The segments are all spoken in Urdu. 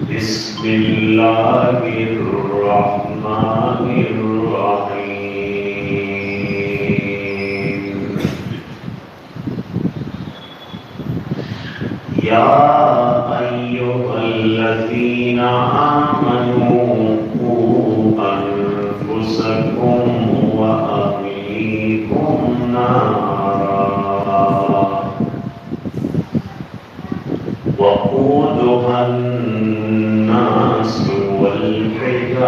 بسم اللہ الرحمن الرحیم یا ایھا الذین آمنوا قوا انفسکم واہلیکم نارا وقودها الناس والحجارة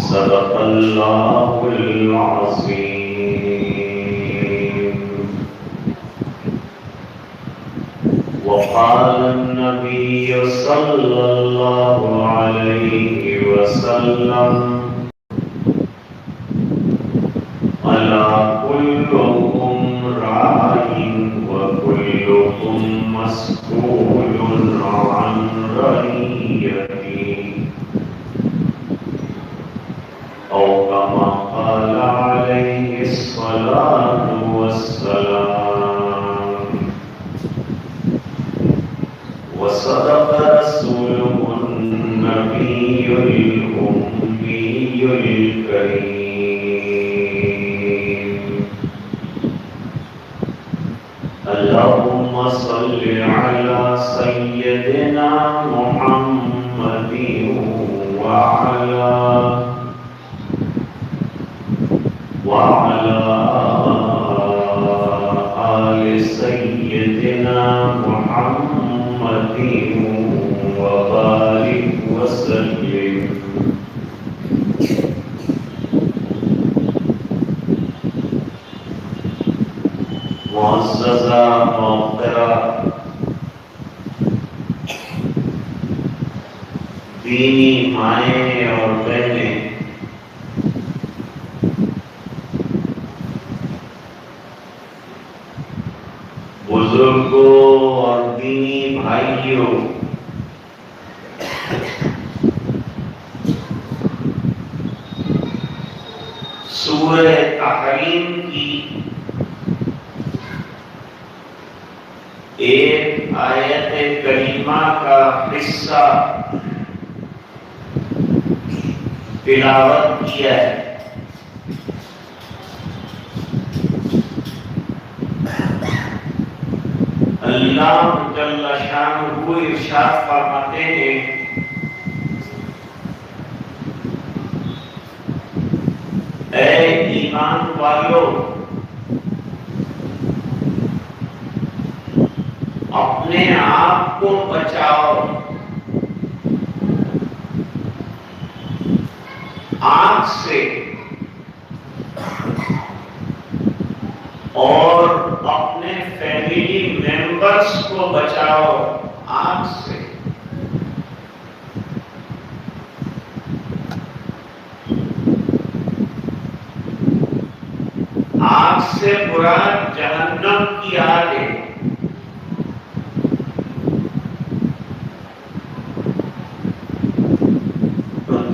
صدق الله العظيم. وقال النبي صلى الله عليه وسلم ألا كلكم راع وكلكم مسؤول عن رعيته أو كما قال عليه الصلاة والسلام. وصدق رسوله النبي الأمي الكريم. اللهم صل على سيدنا محمد وعلى آل سيدنا محمد وبارك وسلم. معززہ محترمہ دینی مائیں اور بہنیں، بزرگوں اور دینی بھائیوں، سورہ تحریم کی ایک آیت کریمہ کا حصہ تلاوت کیا ہے. اللہ جل شانہ ارشاد فرماتے ہیں اے ایمان والو، اپنے آپ کو بچاؤ آگ سے اور اپنے فیملی ممبرز کو بچاؤ آگ سے. آگ سے مراد جہنم کی آگ ہے.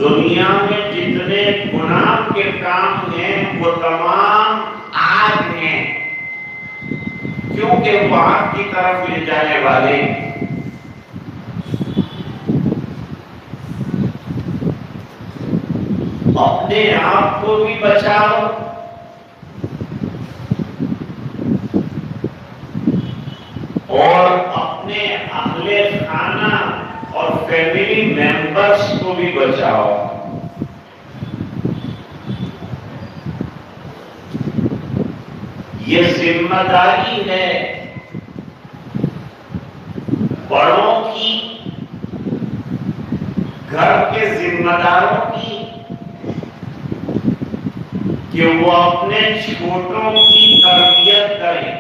دنیا میں جتنے گناہ کے کام ہیں وہ تمام آگ ہیں، کیونکہ وہ آگ کی طرف لے جانے والے. اپنے آپ کو بھی بچاؤ اور اپنے اہل خانہ اور فیملی ممبرز کو بھی بچاؤ. یہ ذمہ داری ہے بڑوں کی، گھر کے ذمہ داروں کی، کہ وہ اپنے چھوٹوں کی تربیت کریں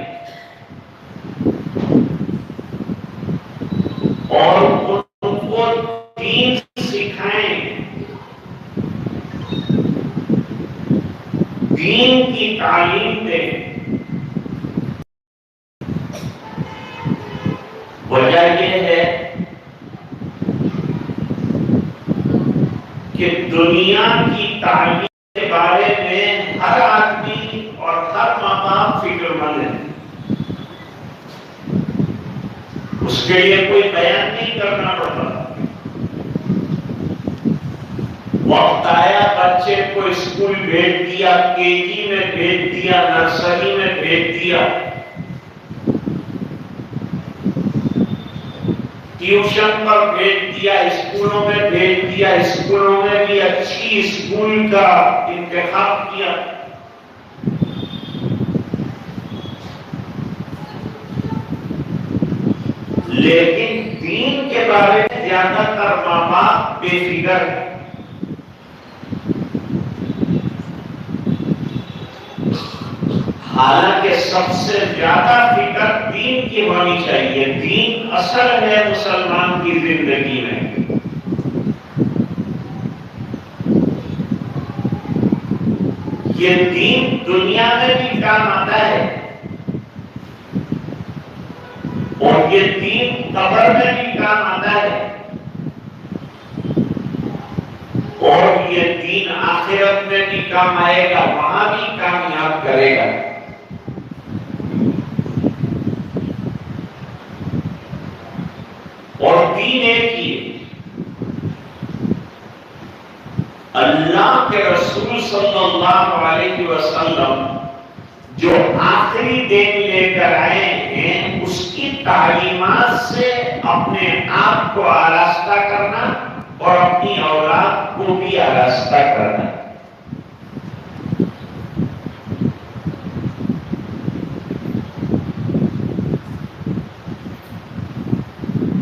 اور ان کو دین سکھائیں، دین کی تعلیم دیں. وجہ یہ ہے کہ دنیا کی تعلیم کے بارے میں ہر آدمی اور ہر ماں باپ فکر مند ہے. اس کے لیے کوئی بیان نہیں کرنا پڑتا. وقت آیا بچے کو اسکول بھیج دیا، KG میں بھیج دیا، نرسری میں بھیج دیا، ٹیوشن پر بھیج دیا، اسکولوں میں بھیج دیا، اسکولوں میں بھی اچھی اسکول کا انتخاب کیا. لیکن دین کے بارے میں زیادہ تر ماں باپ بے فکر ہے. حالانکہ سب سے زیادہ فکر دین کی ہونی چاہیے. دین اصل ہے مسلمان کی زندگی میں. یہ دین دنیا میں بھی کام آتا ہے اور یہ دین قبر میں بھی کام آتا ہے اور یہ دین آخرت میں بھی کام آئے گا، وہاں بھی کامیاب کرے گا. اور دین ایک ہی ہے. اللہ کے رسول صلی اللہ علیہ وسلم جو آخری دین لے کر آئے ہیں، اس کی تعلیمات سے اپنے آپ کو آراستہ کرنا اور اپنی اولاد کو بھی آراستہ کرنا.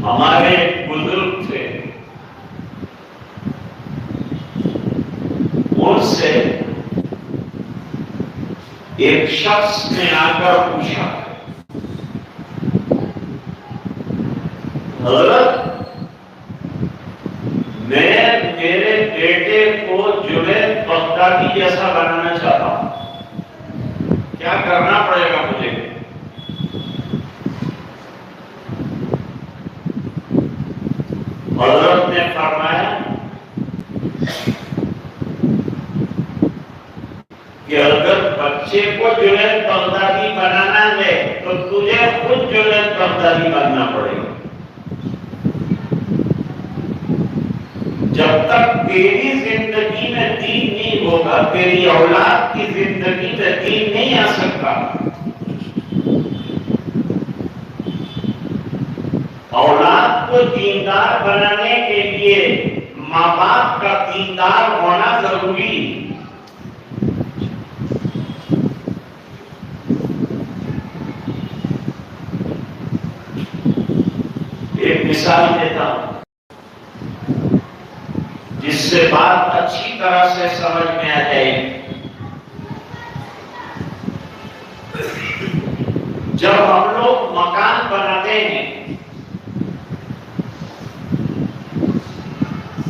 ہمارے بزرگ تھے، ان سے ایک شخص نے آ کر پوچھا، حضرت میں میرے بیٹے کو جنید بغدادی جیسا بنانا چاہتا ہوں، کیا کرنا پڑے گا مجھے؟ حضرت نے فرمایا کہ اگر بچے کو جنید بغدادی بنانا ہے تو تجھے خود جنید بغدادی بننا پڑے گا. جب تک تیری زندگی میں دین نہیں ہوگا، تیری اولاد کی زندگی میں دین نہیں آ سکتا. اولاد کو دیندار بنانے کے لیے ماں باپ کا دیندار ہونا ضروری. ایک مثال دیتا ہوں جس سے بات اچھی طرح سے سمجھ میں آ جائے. جب ہم لوگ مکان بناتے ہیں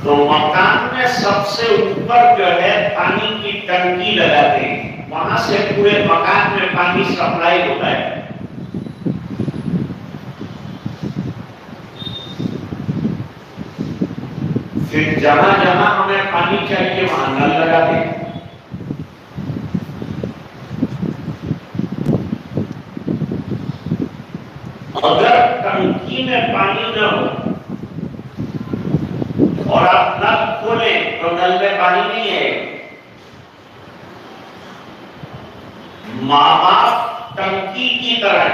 تو مکان میں سب سے اوپر جو ہے پانی کی ٹنکی لگاتے ہیں، وہاں سے پورے مکان میں پانی سپلائی ہوتا ہے. پھر جہاں جہاں ہمیں پانی چاہیے وہاں نل لگاتے ہیں. اگر ٹنکی میں پانی نہ ہو اور آپ نل کھولیں تو نل میں پانی نہیں ہے. ماں باپ ٹنکی کی طرح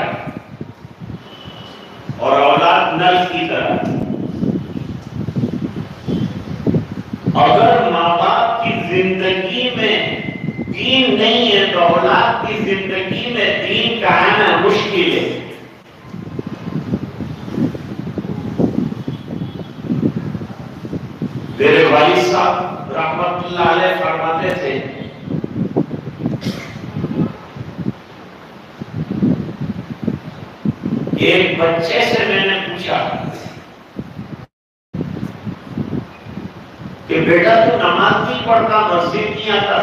اور اولاد نل کی طرح. اگر ماں باپ کی زندگی میں دین نہیں ہے تو اولاد کی زندگی میں دین کا آنا مشکل ہے. میرے والد صاحب رحمت اللہ علیہ فرماتے تھے ایک بچے سے میں نے پوچھا کہ بیٹا تو نماز نہیں پڑھتا، مسجد نہیں آتا؟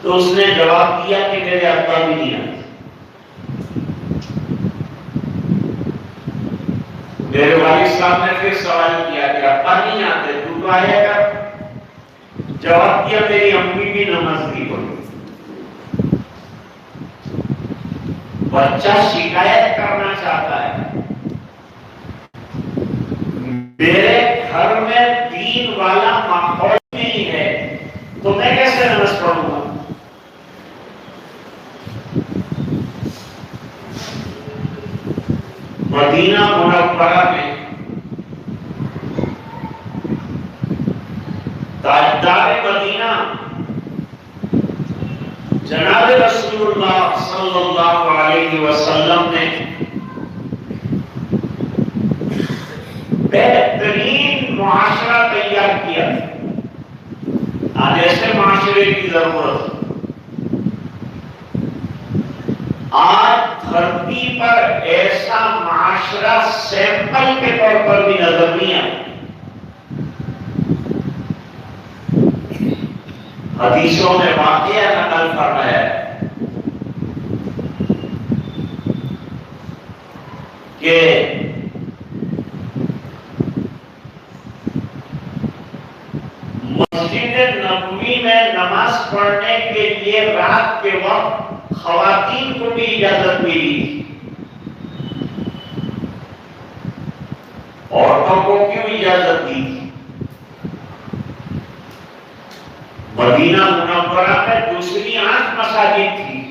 تو اس نے جواب دیا کہ میرے ابا بھی نہیں آتے. میرے والد صاحب نے پھر سوال کیا کہ ابا نہیں آتے تو آیا کر؟ جواب دیا میری امی بھی نماز نہیں پڑھی. بچہ شکایت کرنا چاہتا ہے میرے گھر میں دین والا ماحول نہیں ہے تو میں کیسے نماز پڑھوں گا؟ مدینہ منورہ میں تاجدار مدینہ جناب رسول اللہ صلی اللہ علیہ وسلم نے بہترین معاشرہ تیار کیا. آج ایسے معاشرے کی ضرورت. آج دھرتی پر ایسا معاشرہ سیمپل کے طور پر بھی نظر نہیں آتا. حدیثوں میں واقعہ نقل فرمایا ہے کہ مسجد نبوی میں نماز پڑھنے کے لیے رات کے وقت خواتین کو بھی اجازت ملی. عورتوں کو کیوں اجازت دی؟ مدینہ منورہ میں دوسری 8 مساجد تھی،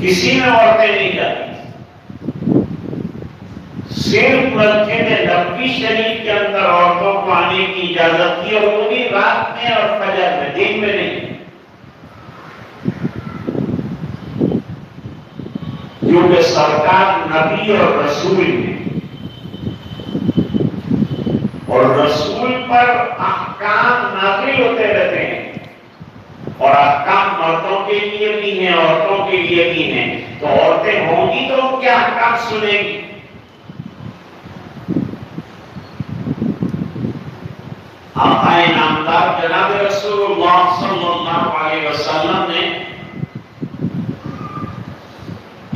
کسی میں عورتیں نہیں جاتی. صرف مسجد نبوی شریف کے اندر عورتوں کو آنے کی اجازت تھی، اور وہ بھی رات میں اور فجر میں، دن میں نہیں. کیونکہ سرکار نبی اور رسول ہیں، اور رسول پر احکام نازل ہوتے رہتے ہیں، اور احکام مردوں کے لیے بھی ہیں عورتوں کے لیے بھی ہیں. تو عورتیں ہوں گی تو ان کے احکام سنیں گی. آقا نامدار جناب رسول اللہ صلی اللہ علیہ وسلم نے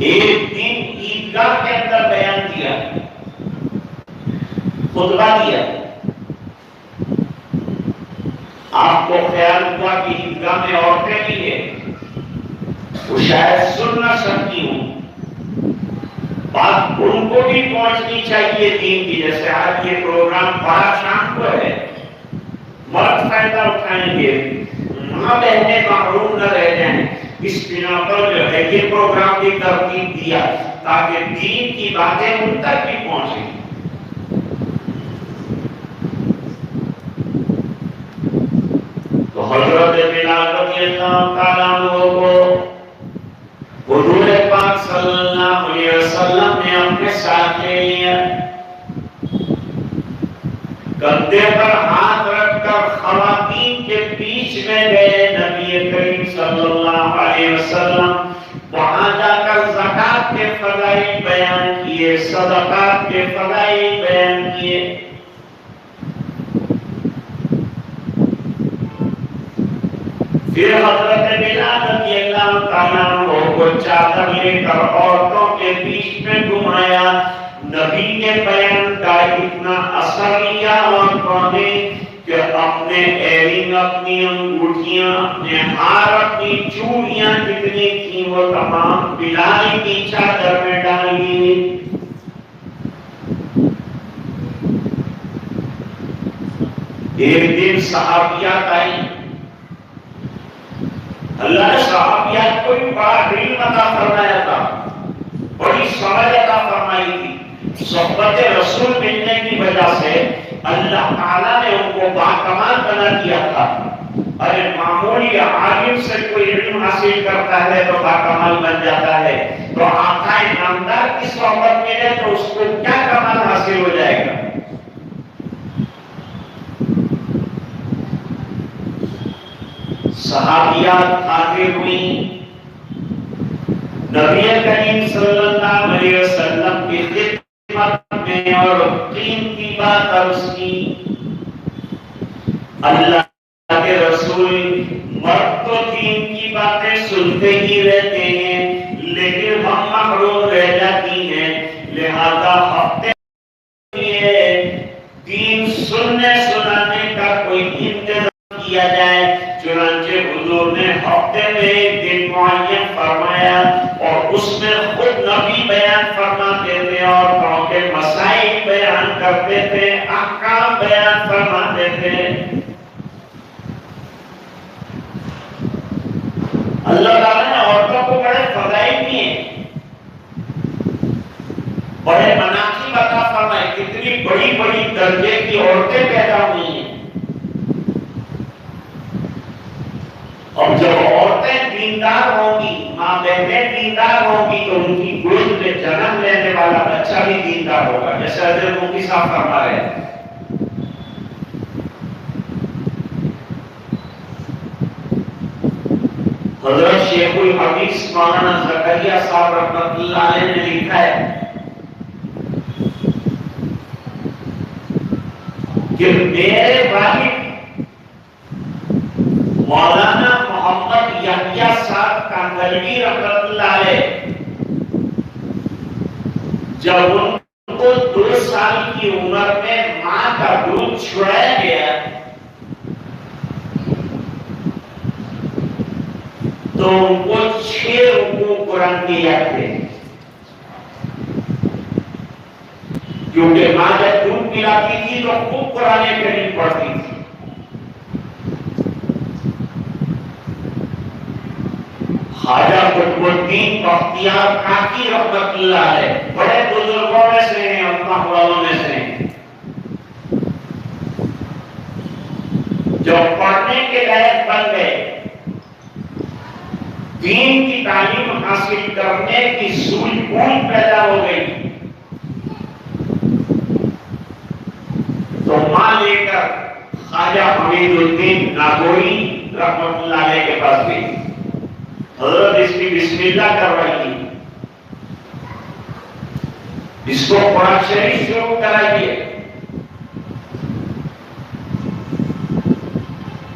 ایک دن عیدگاہ کے اندر بیان دیا، خطبہ دیا. آپ کو خیال ہوا کہ عیدگاہ میں عورتیں بھی ہیں، وہ شاید سن نہ سکتی ہوں، بات ان کو بھی پہنچنی چاہیے دین کی. جیسے آج یہ پروگرام بڑا شام کو ہے، مرد فائدہ اٹھائیں گے، ماں بہنیں محروم نہ رہ جائیں. اس بنا پر جو ہے یہ پروگرام بھی ترتیب دیا تاکہ دین کی باتیں ان تک بھی پہنچیں. تو حضرت بلال رضی اللہ تعالیٰ عنہ کو حضور پاک صلی اللہ علیہ وسلم نے اپنے ساتھ لے لیا، کندھے پر ہاتھ رکھ کر خواتین کے بیچ میں گئے. نبی کریم صلی اللہ علیہ وسلم وہاں جا کر زکات کے فضائل بیان کیے، صدقات کے فضائل بیان کیے. پھر حضرت بلال رضی اللہ تعالیٰ عنہ کو چادر لے کر عورتوں کے بیچ میں گھمایا. نبی کے بیان کا اتنا اثر لیا عورتوں نے کہ اپنے ایرنگ، اپنی انگوٹھیاں، اپنے ہار، اپنی چوڑیاں جتنی تھیں وہ تمام بلال کی چادر میں ڈالی. ایک دن صحابیات آئی. اللہ نے صحابیات کو بھی بڑا علم عطا فرمایا تھا، بڑی سمجھ عطا فرمائی تھی. صحبت رسول ملنے کی وجہ سے اللہ تعالیٰ نے ان کو باکمال بنا دیا تھا. ارے معمولی عالم سے کوئی علم حاصل کرتا ہے تو باکمال بن جاتا ہے، تو آقا نامدار کی صحبت ملے تو اس کو کیا کمال حاصل ہو جائے گا. صحابیات حاضر ہوئی، نبی کریم صلی اللہ علیہ وسلم کی خدمت میں اور قیمتی بات عرض کی. اللہ کے رسول مرد تو دین کی باتیں سنتے ہی رہتے ہیں لیکن ہم محروم رہ جاتی ہیں، لہذا ہفتے دین سننے سنانے کا کوئی انتظام کیا جائے. چنانچہ حضور نے ہفتے میں ایک دن معین فرمایا اور اس میں خود نبی بیان فرماتے تھے اور قوم کے مسائل بیان کرتے تھے, احکام بیان فرماتے تھے. اللہ تعالیٰ نے عورتوں کو بڑے فضائل دیے, بڑے مناقب عطا فرمائے, کتنی بڑی بڑی درجے کی عورتیں پیدا ہوئی ہیں. اور جب عورتیں دیندار ہوں گی, ماں بہنیں دیندار ہوں گی, تو ان کی گود میں جنم لینے والا بچہ بھی دیندار ہوگا, جیسے حضرت مفتی صاحب فرما رہے ہیں. حضرت شیخ الحدیث مولانا زکریا صاحب رحمۃ اللہ علیہ نے لکھا ہے کہ میرے والد مولانا محمد یحییٰ صاحب کاندھلوی رحمۃ اللہ علیہ جب ان کو 2 سال کی عمر میں ماں کا دودھ چھڑایا گیا تو ان کو 6 رکوع قرآن کی یاد تھے, کیونکہ ماں جب دودھ پلاتی تھی تو خوب قرآن کریم پڑھتی تھی. خواجہ قطب الدین بختیار کاکی رحمۃ اللہ علیہ بڑے بزرگوں میں سے ہیں, اللہ والوں میں سے ہیں. جب پڑھنے کے لائق بن گئے, دین کی تعلیم حاصل کرنے کی سوجھ بوجھ پیدا ہو گئی, تو ماں لے کر خواجہ حمید الدین ناگوری رحمۃ اللہ علیہ کے پاس گئی. حضرت اس کی بسم اللہ کروائیے, اس کو قرآن شریف شروع کرائیے.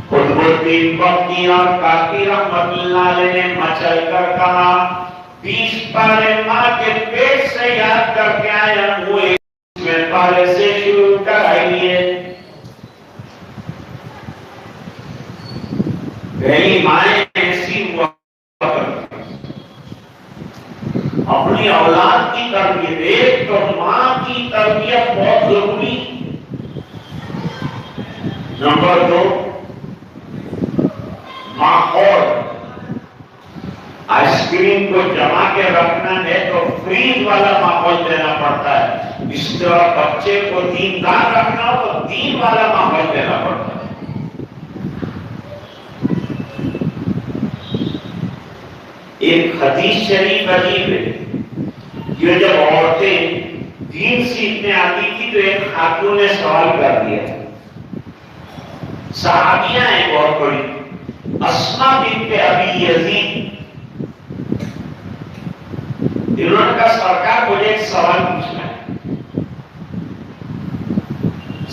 قطب الدین بختیار کاکی رحمۃ اللہ علیہ نے مچل کر کہا 20 پارے ماں کے پیٹ سے یاد کر کے آیا ہوئے, اس میں پارے سے شروع کرائیے. پہلی مائیں ایسی ہوا اپنی اولاد کی تربیت, ایک تو ماں کی تربیت بہت ضروری. نمبر 2 ماحول, آئس کریم کو جما کے رکھنا ہے تو فریز والا ماحول دینا پڑتا ہے, اس طرح بچے کو دیندار رکھنا ہو تو دین والا ماحول دینا پڑتا ہے. ایک حدیث شریف عجیب ہے, یہ جب عورتیں دین سیکھنے آتی تھی تو ایک خاتون نے سوال کر دیا, صحابیاں ہیں بہت بڑی, اسماء بنت ابی یزید, انہوں نے کہا سرکار مجھے ایک سوال پوچھنا ہے.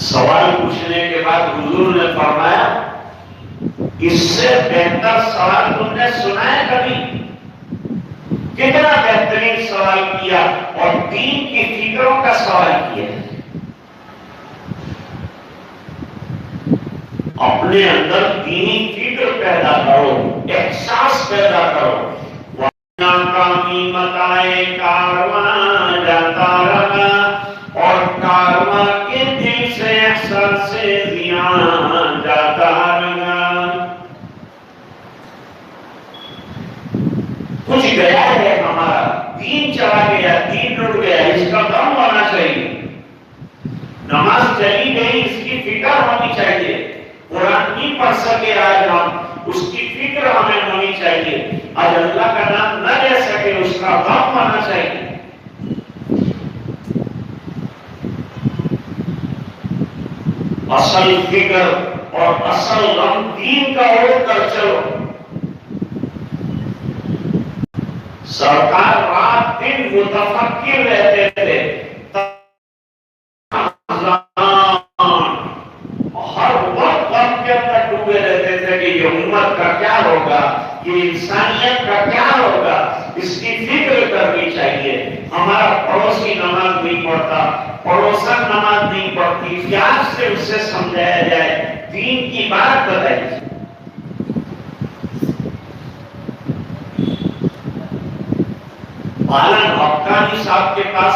سوال پوچھنے کے بعد حضور نے فرمایا اس سے بہتر سوال تم نے سنا ہے کبھی؟ کتنا بہترین سوال کیا اور دین کی فکروں کا سوال کیا. اپنے اندر دینی فکر پیدا کرو, احساس پیدا کرو. ناکامی متائے کارواں جاتا رہا اور کارواں کے دل سے احساس سے زیان جاتا رہا. کچھ گیا ہے ہمارا, دین چلا گیا, دین ٹوٹ گیا, اس کا غم ہونا چاہیے. نماز چلی گئی, اس کی فکر ہونی چاہیے. قرآن نہیں پڑھ سکے آج ہم, اس کی فکر ہمیں ہونی چاہیے. آج اللہ کا نام نہ لے سکے, اس کا غم ہونا چاہیے. اصل فکر اور اصل غم دین کا اوڑھ کر چلو. سرکار رات دن متفکر رہتے تھے, ہر وقت غم کے اندر ڈوبے رہتے تھے کہ یہ امت کا کیا ہوگا, یہ انسانیت کا کیا ہوگا, اس کی فکر کرنی چاہیے. ہمارا پڑوسی نماز نہیں پڑھتا, پڑوسن نماز نہیں پڑھتی, پیار سے اسے سمجھایا جائے, دین کی بات بتائی جائے. عالم حقانی صاحب کے پاس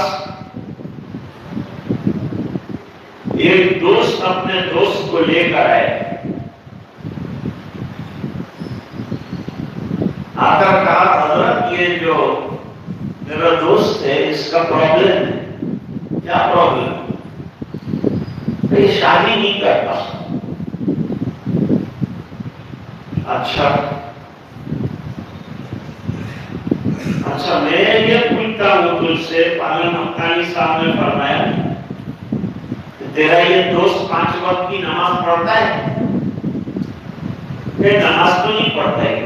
ایک دوست اپنے دوست کو لے کر آئے، آ کر کہا حضرت یہ جو میرا دوست ہے اس کا پرابلم ہے۔ کیا پرابلم؟ یہ شادی نہیں کرتا۔ اچھا میں یہ پوچھتا ہوں تجھ سے، عالم حقانی صاحب نے فرمایا تیرا یہ دوست 5 وقت کی نماز پڑھتا ہے؟ کہ نماز تو نہیں پڑھتا ہے،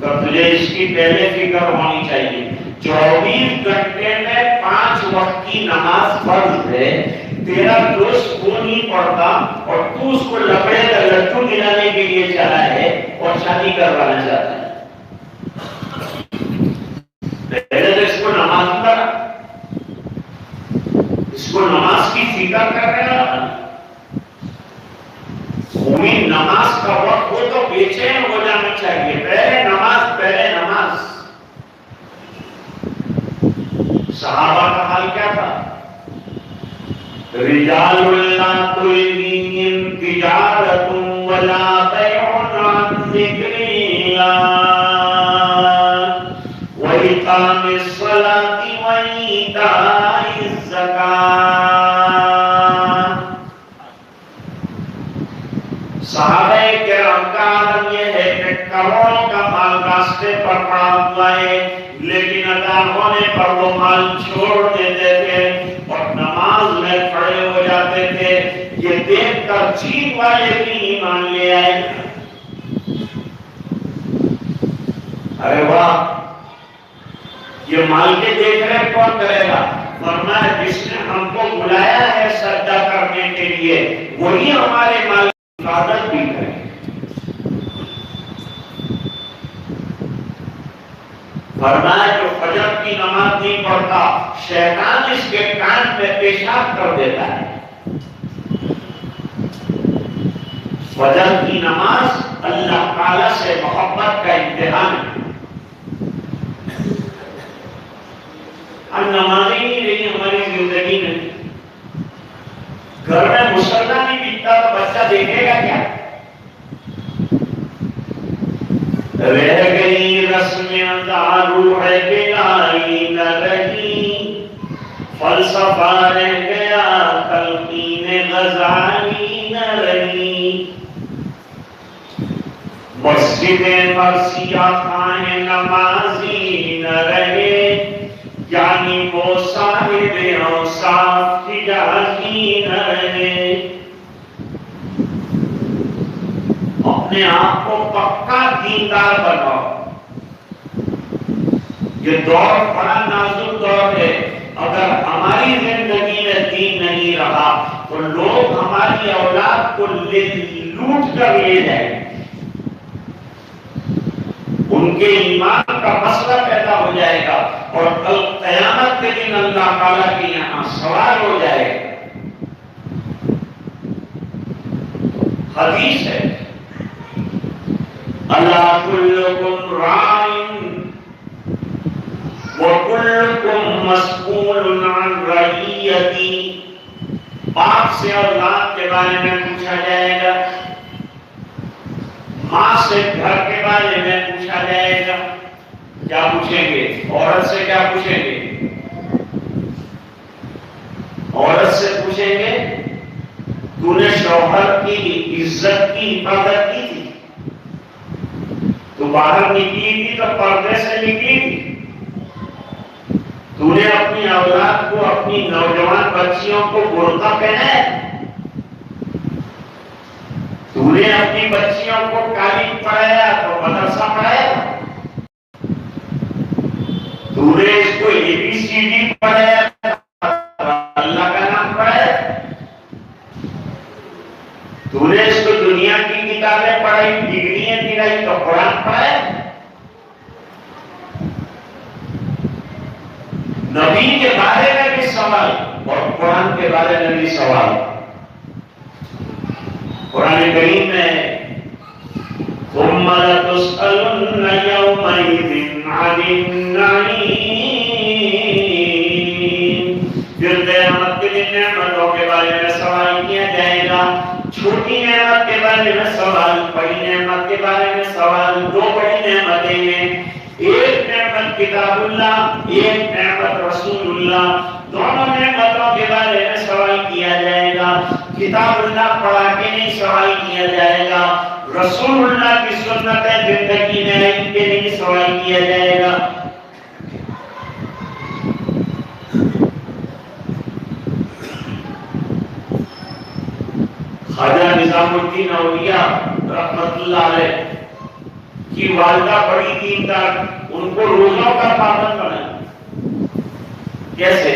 تو تجھے اس کی پہلے فکر ہونی چاہیے 24 گھنٹے میں 5 وقت کی نماز فرض ہے، تیرا دوست وہ نہیں پڑھتا اور تو اس کو لکڑے کا لڈو دلانے کے لیے چلا ہے اور شادی کروانا چاہتا ہے۔ پہلے تو اس کو نماز کرا، اس کو نماز کی فکر کر رہا۔ مومن نماز کا وقت ہو تو بے چین ہو جانا چاہیے، پہلے نماز پہلے نماز۔ صحابہ کا حال کیا تھا؟ رجال لا تلہیہم تجارۃ ولا بیع عن ذکر اللہ وإقام الصلاة وإیتاء الزکاۃ۔ صحابہ کرام کا عالم یہ ہے کہ کروڑوں کا مال راستے پر پڑا ہوا ہے، لیکن ادا ہونے پر وہ مال چھوڑ دیتے تھے اور نماز میں کھڑے ہو جاتے تھے۔ یہ دیکھ کر چین والے بھی ایمان لے آئے۔ ارے واہ، یہ مال کے دیکھ رہے کون کرے گا؟ فرمایا جس نے ہم کو بلایا ہے سجدہ کرنے کے لیے وہی ہمارے مال کی حفاظت بھی کرے۔ فرمایا جو فجر کی نماز نہیں پڑھتا شیطان اس کے کان میں پیشاب کر دیتا ہے۔ فجر کی نماز اللہ تعالی سے محبت کا امتحان ہے۔ اب نمازیں نہیں رہی ہماری زندگی میں، گھر میں مصلی نہیں بکتا تو بچہ دیکھے گا کیا؟ رہ گئی رسم ادا روح بلائی نہ رہی، فلسفہ رہ گیا تلقین غزالی نہ رہی، مسجد مرثیہ خانے نمازی نہ رہے، یعنی وہ صاحب اوصاف حجازی نہ رہے۔ اپنے آپ کو پکا دیندار بناؤ۔ یہ دور بڑا نازک دور ہے، اگر ہماری زندگی میں دین نہیں رہا تو لوگ ہماری اولاد کو لوٹ کر لے جائیں، ان کے ایمان کا مسئلہ پیدا ہو جائے گا اور کل قیامت کے دن اللہ تعالیٰ کے یہاں سوال ہو جائے گا۔ حدیث ہے الا کلکم راع وکلکم مسئول عن رعیتی۔ باپ سے اولاد کے بارے میں پوچھا جائے گا، ماں سے گھر کے بارے میں پوچھا جائے گا۔ کیا پوچھیں گے؟ عورت سے کیا پوچھیں گے؟ عورت سے پوچھیں گے تو نے شوہر کی عزت کی حفاظت کی تھی؟ تو باہر نکلی تھی تو پردے سے نکلی تھی؟ تو نے اپنی اولاد کو، اپنی نوجوان بچیوں کو برقع پہنا ہے؟ تو نے اپنی بچیوں کو تعلیم پڑھایا تو مدرسہ پڑھایا؟ تو نے اس کو ABCD پڑھایا اللہ کا نام پڑھایا؟ تو نے اس کو دنیا کی کتابیں پڑھائی، ڈگریاں دلائی تو قرآن پڑھایا؟ نبی کے بارے میں بھی سوال اور قرآن کے بارے میں بھی سوال۔ قرآن کریم میں ثم لتسألن يومئذ عن النعيم قیامت کے دن نعمتوں کے بارے میں سوال کیا جائے گا. چھوٹی نعمت کے بارے میں سوال, بڑی نعمت کے بارے میں سوال. دو بڑی نعمتیں ہیں, ایک نعمت کتاب اللہ, ایک نعمت رسول اللہ. دونوں نعمتوں کے بارے میں سوال کیا جائے گا. کتاب اللہ پڑھا کے نہیں سوال کیا جائے گا, رسول اللہ کی سنت زندگی میں ان کے لیے سوال کیا جائے گا. خواجہ نظام الدین اولیاء رحمت اللہ علیہ کی والدہ بڑی دیندار, ان کو روزوں کا پابند بنایا. کیسے؟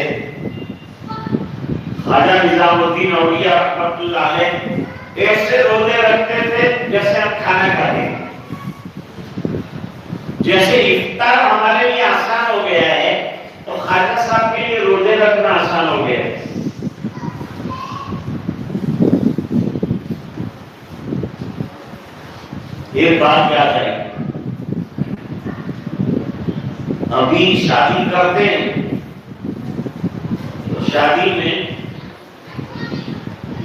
خواجہ نظام الدین اولیاء رحمت اللہ علیہ ایسے روزے رکھتے تھے جیسے ہم کھانا کھاتے ہیں. جیسے افطار ہمارے لیے آسان ہو گیا ہے تو خواجہ صاحب کے لیے روزے رکھنا آسان ہو گیا ہے. ایک بات یاد ہے, ابھی شادی کرتے ہیں تو شادی میں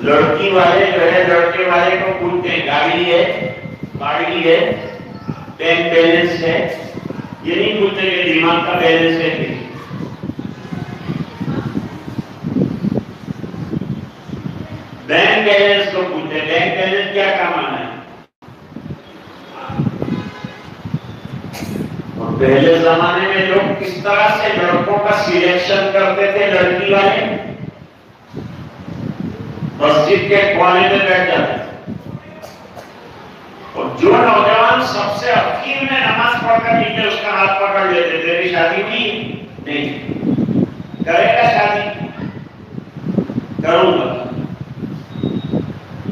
لڑکی والے جو ہے لڑکے والے کو پوچھتے ہیں گاڑی ہے, گاڑی ہے, بینک بیلنس ہے. یہ نہیں پوچھتے کہ دماغ کا بیلنس ہے کہ بینک بیلنس کو پوچھتے ہیں. بینک بیلنس کیا کام آنا ہے؟ پہلے زمانے میں لوگ کس طرح سے لڑکوں کا سلیکشن کرتے تھے, لڑکی والے مسجد کے کونے میں بیٹھ جاتے اور جو نوجوان سب سے اخیر میں نماز پڑھ کر نکلے اس کا ہاتھ پکڑ لیتے. تیری شادی ہوئی نہیں, کرے گا شادی؟ کروں گا.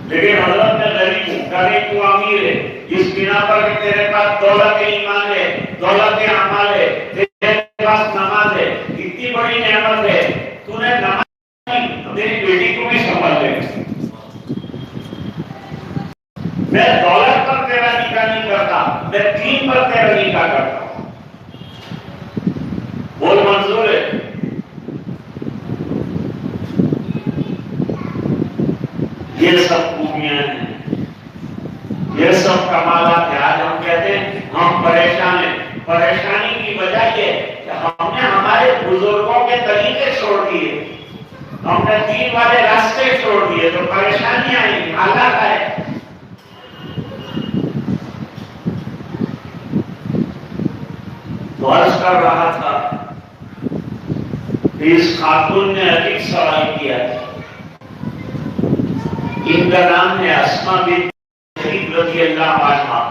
لیکن حضرت میں غریب ہوں, کرے تو امیر ہے, اس بنا پر کہ تیرے پاس دولت ایمان ہے, دولت اعمال ہے, تیرے پاس نماز ہے, اتنی بڑی نعمت ہے, تو نے نماز نہیں, تیری بیٹی کو بھی سنبھال لے. میں دولت پر تیرا نکاح نہیں کرتا, میں دین پر تیرا نکاح کرتا ہوں. بول منظور ہے؟ یہ سب خوبیاں ہیں, یہ سب کمالات ہیں. آج ہم کہتے ہیں ہم پریشان ہیں. پریشانی کی وجہ یہ کہ ہم نے ہمارے بزرگوں کے طریقے چھوڑ دیے, ہم نے دین والے راستے چھوڑ دیے, تو پریشانیاں آئیں, حالات آئے. تو عرض کر رہا تھا کہ اس خاتون نے عجیب سوال کیا. ان کا نام ہے اسما بنت شریف رضی اللہ عنہا.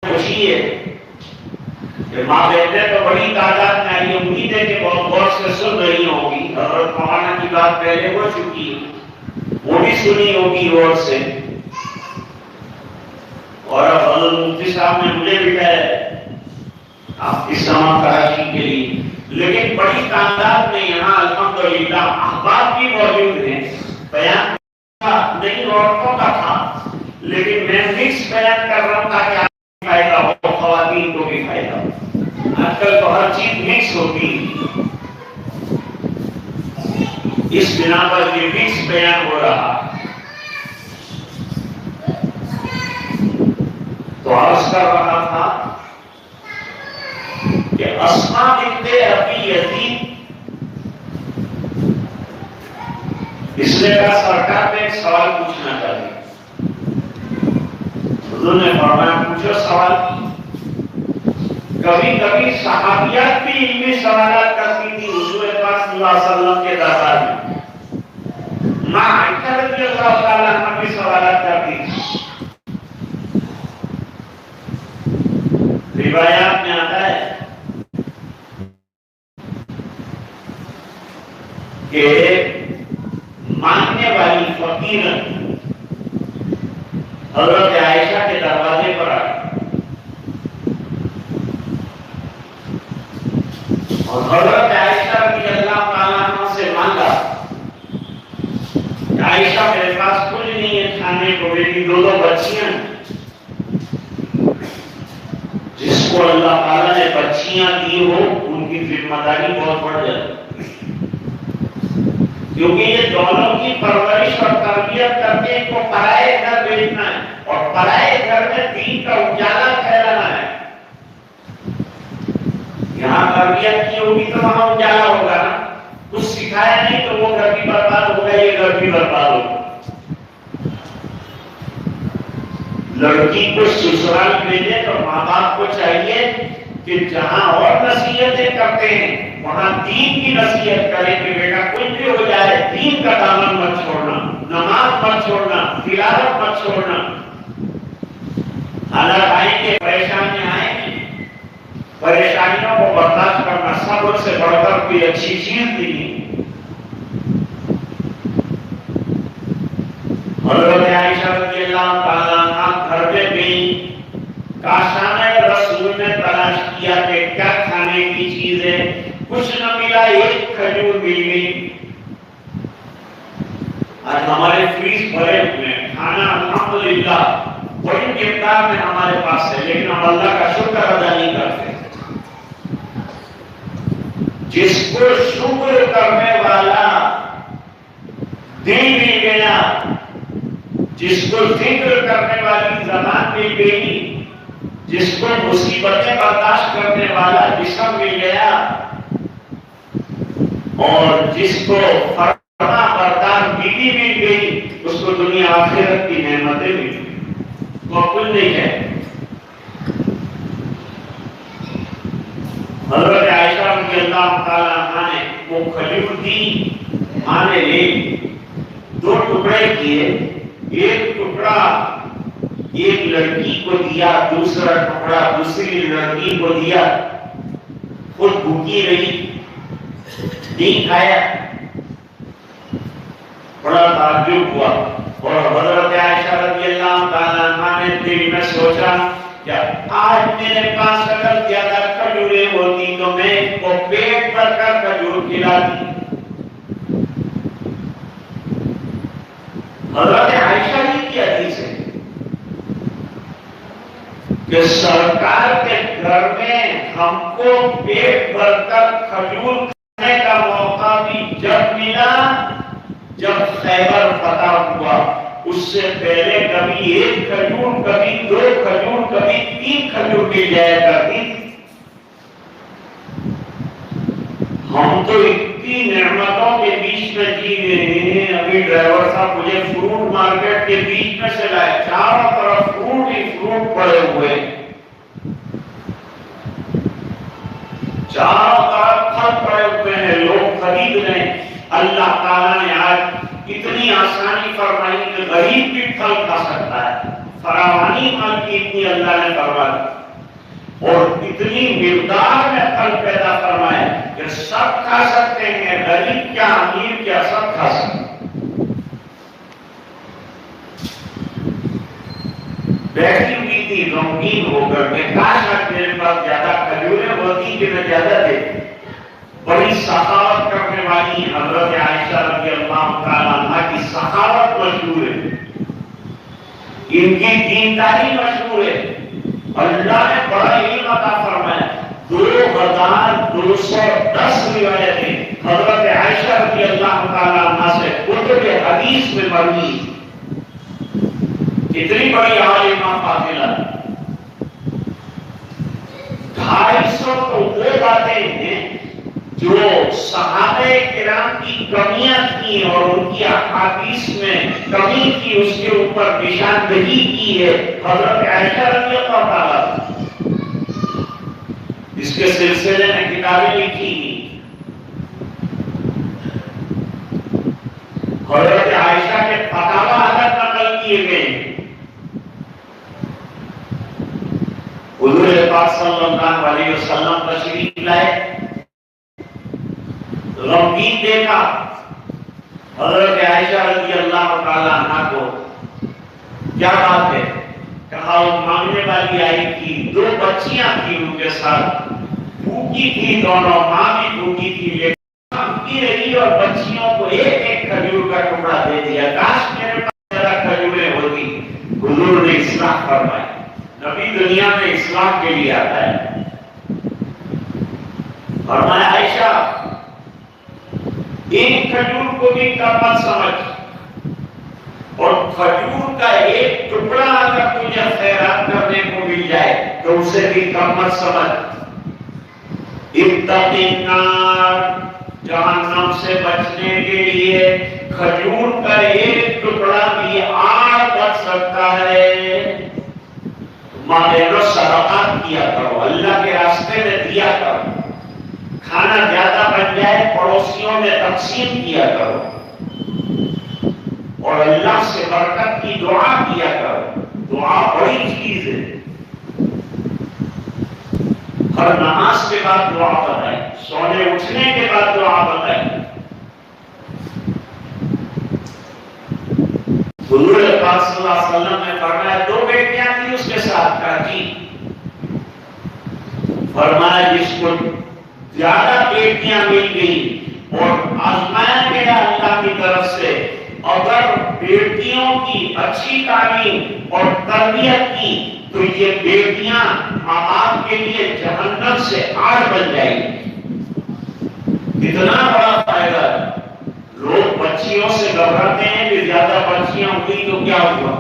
خوشی ہے کہ ماں بیٹے تو بڑی تعداد میں آئی. امید ہے کہ بہت غور سے سن رہی ہوں گی. حضرت مولانا کی بات پہلے ہو چکی ہے, وہ بھی سنی ہوگی غور سے. اور اب حضرت مفتی صاحب نے مجھے بٹھایا آپ کی سماعت کراچی کے لیے. لیکن بڑی تعداد میں یہاں الحمدللہ احباب بھی موجود ہیں. بیان نہیں عورتوں کا تھا, لیکن میں مکس بیان کر رہا ہوں تاکہ آپ کو فائدہ ہو, خواتین کو بھی فائدہ ہو. آج کل تو ہر چیز مکس ہوتی ہے, اس بنا پر یہ مکس بیان ہو رہا. تو عرض کر رہا تھا کہ اسما بنت ابی یزید, اس لیے کا سرکار میں ایک سوال پوچھنا چاہیے. حضور نے فرمایا پوچھو سوال. کبھی کبھی صحابیات بھی علمی سوالات کرتی تھی حضور پاک صلی اللہ علیہ وسلم کے دربار میں. ماں عائشہ رضی اللہ تعالیٰ عنہا بھی سوالات کرتی تھی. روایات میں آتا ہے کہ مانگنے والی فقیر حضرت عائشہ کے دروازے پر آئی اور حضرت عائشہ رضی اللہ تعالیٰ عنہ سے مانگا کہ عائشہ میرے پاس کچھ نہیں ہے کھانے کو, میری دو بچیاں, جس کو اللہ تعالیٰ نے بچیاں دی ہو ان کی ذمہ داری بہت بڑھ جاتی ہے، کیونکہ یہ دونوں کی پرورش اور تربیت کر کے ان کو پرائے گھر بھیجنا ہے، اور پرائے گھر میں دین کا اجالا پھیلانا ہے۔ یہاں تربیت کی ہوگی تو وہاں اجالا ہوگا نا، کچھ سکھایا نہیں تو وہ گھر بھی برباد ہوگا، یہ گھر بھی برباد ہوگا۔ لڑکی کو سسرال بھیجے تو ماں باپ کو چاہیے کہ جہاں اور نصیحتیں کرتے ہیں وہاں دین کی نصیحت کریں کہ بیٹا کچھ بھی ہو جائے دین کا دامن مت چھوڑنا، نماز مت چھوڑنا، تلاوت مت چھوڑنا۔ حالات آئیں گے، پریشانیاں آئیں گی، پریشانیوں کو برداشت کرنا صبر سے بڑھ کر کوئی اچھی چیز نہیں۔ حضرت عائشہ رضی اللہ تعالیٰ عنہ گھر میں گئی، کاشانہ رسول نے تلاش کیا کہ کیا کھانے کی چیز ہے، کچھ نہ ملا، ایک کھجور مل گئی۔ آج ہمارے فریج بھرے ہوئے ہیں، کھانا الحمدللہ بڑی مقدار میں ہمارے پاس ہے، لیکن ہم اللہ کا شکر ادا نہیں کرتے۔ جس کو شکر کرنے والا دل مل گیا، جس کو ذکر کرنے والی زبان مل گئی، جس کو مصیبتیں برداشت کرنے والا جسم مل گیا، اور جس کو فرما بردار بیوی مل گئی، اس کو دنیا آخرت کی نعمتیں مل گئی، وہ کل نہیں ہے۔ حضرت عائشہ رضی اللہ تعالیٰ عنہ نے وہ کھجور دی، ماں نے لے دو ٹکڑے کیے، ایک ٹکڑا ایک لڑکی کو دیا، دوسرا ٹکڑا دوسری لڑکی کو دیا، خود بھوکی رہی، نہیں کھایا۔ بڑا تعجب ہوا، اور حضرت عائشہ رضی اللہ تعالیٰ عنہ نے دل میں سوچا کہ آج میرے پاس اگر زیادہ کھجوریں ہوتی تو میں کو پیٹ بھر کر کھجور کھلاتی۔ حضرت عائشہ کی حدیث ہے کہ سرکار کے گھر میں ہم کو پیٹ بھر کر کھجور کھانے کا موقع بھی جب ملا جب خیبر فتح ہوا، اس سے پہلے کبھی ایک کھجور، کبھی دو کھجور، کبھی تین کھجور مل جایا کرتی۔ ہم تو اتنی نعمتوں کے بیچ میں جی رہے ہیں، ابھی ڈرائیور صاحب مجھے فروٹ مارکیٹ کے بیچ میں سے لائے، چاروں طرف فروٹ ہی فروٹ پڑے ہوئے، چاروں طرف پھل پڑے ہوئے ہیں، لوگ خرید رہے ہیں۔ اللہ تعالیٰ نے آج اتنی آسانی فرمائی کہ غریب بھی پھل کھا سکتا ہے، فراوانی مال کی اتنی اللہ نے فرما دی، اور اتنی مقدار میں پھل پیدا فرمائے کہ سب کھا سکتے ہیں، غریب کیا امیر کیا سب کھا سکتے ہیں۔ بیٹھی ہوئی تھی غمگین ہو کر کہ کاش آج میرے پاس زیادہ کھجوریں ہوتی کہ میں زیادہ دیتی۔ بڑی سخاوت کرنے والی حضرت عائشہ رضی اللہ تعالیٰ عنہ کی سخاوت مشہور ہے، ان کی دینداری مشہور ہے۔ اللہ نے بڑا علم عطا فرمایا، 2210 روایتیں حضرت عائشہ رضی اللہ تعالیٰ عنہ سے کتب حدیث میں مروی، اتنی بڑی عالمہ فاضلہ۔ 250 تو وہ باتیں ہیں جو صحابہ کرام کی کمیاں تھیں اور ان کی احادیث میں کمی تھی، اس کے اوپر نشاندہی کی ہے حضرت عائشہ رضی اللہ تعالیٰ۔ اس کے سلسلے میں کتابیں لکھی گئی۔ حضرت عائشہ کے فتاوی حضرت نقل کیے گئے۔ حضور پاک صلی اللہ علیہ وسلم تشریف لائے، غمگین دیکھا حضرت عائشہ رضی اللہ تعالیٰ عنہ کو، کیا بات ہے؟ کہا وہ مانگنے والی آئی تھی، 2 بچیاں تھیں ان کے ساتھ، بھوکی تھی دونوں، ماں بھی بھوکی تھی، لیکن بھوکی رہی اور بچیوں کو ایک ایک کھجور کا ٹکڑا دے دیا۔ کاش میرے پاس زیادہ کھجوریں ہوتی۔ حضور نے اصلاح فرمائی، نبی دنیا میں اصلاح کے لیے آتا ہے۔ فرمایا عائشہ ایک کھجور کو بھی کم مت سمجھ، اور کھجور کا ایک ٹکڑا اگر تجھے خیرات کرنے کو مل جائے تو اسے بھی کم مت سمجھ۔ اتق النار، جہنم سے بچنے کے لیے کھجور کا ایک ٹکڑا بھی آگ بچ سکتا ہے۔ مالو صدقات کیا کرو، اللہ کے راستے میں دیا کرو، کھانا زیادہ بن جائے پڑوسیوں میں تقسیم کیا کرو، اور اللہ سے برکت کی دعا کیا کرو۔ دعا بڑی چیز ہے، ہر نماز کے بعد دعا بتائیں، سونے اٹھنے کے بعد دعا بتائیں۔ حضور پاک صلی اللہ علیہ وسلم نے فرمایا دو بیٹیاں تھیں اس کے ساتھ، کہا جی، فرمایا جس کو زیادہ بیٹیاں مل گئی اور آزمایا گیا اللہ کی طرف سے، اگر بیٹیوں کی اچھی تعلیم اور تربیت کی تو یہ بیٹیاں ماں باپ کے لیے جہنم سے آڑ بن جائیں گی۔ کتنا بڑا فائدہ ہے۔ لوگ بچیوں سے گھبراتے ہیں کہ زیادہ بچیاں ہوئی تو کیا ہوا۔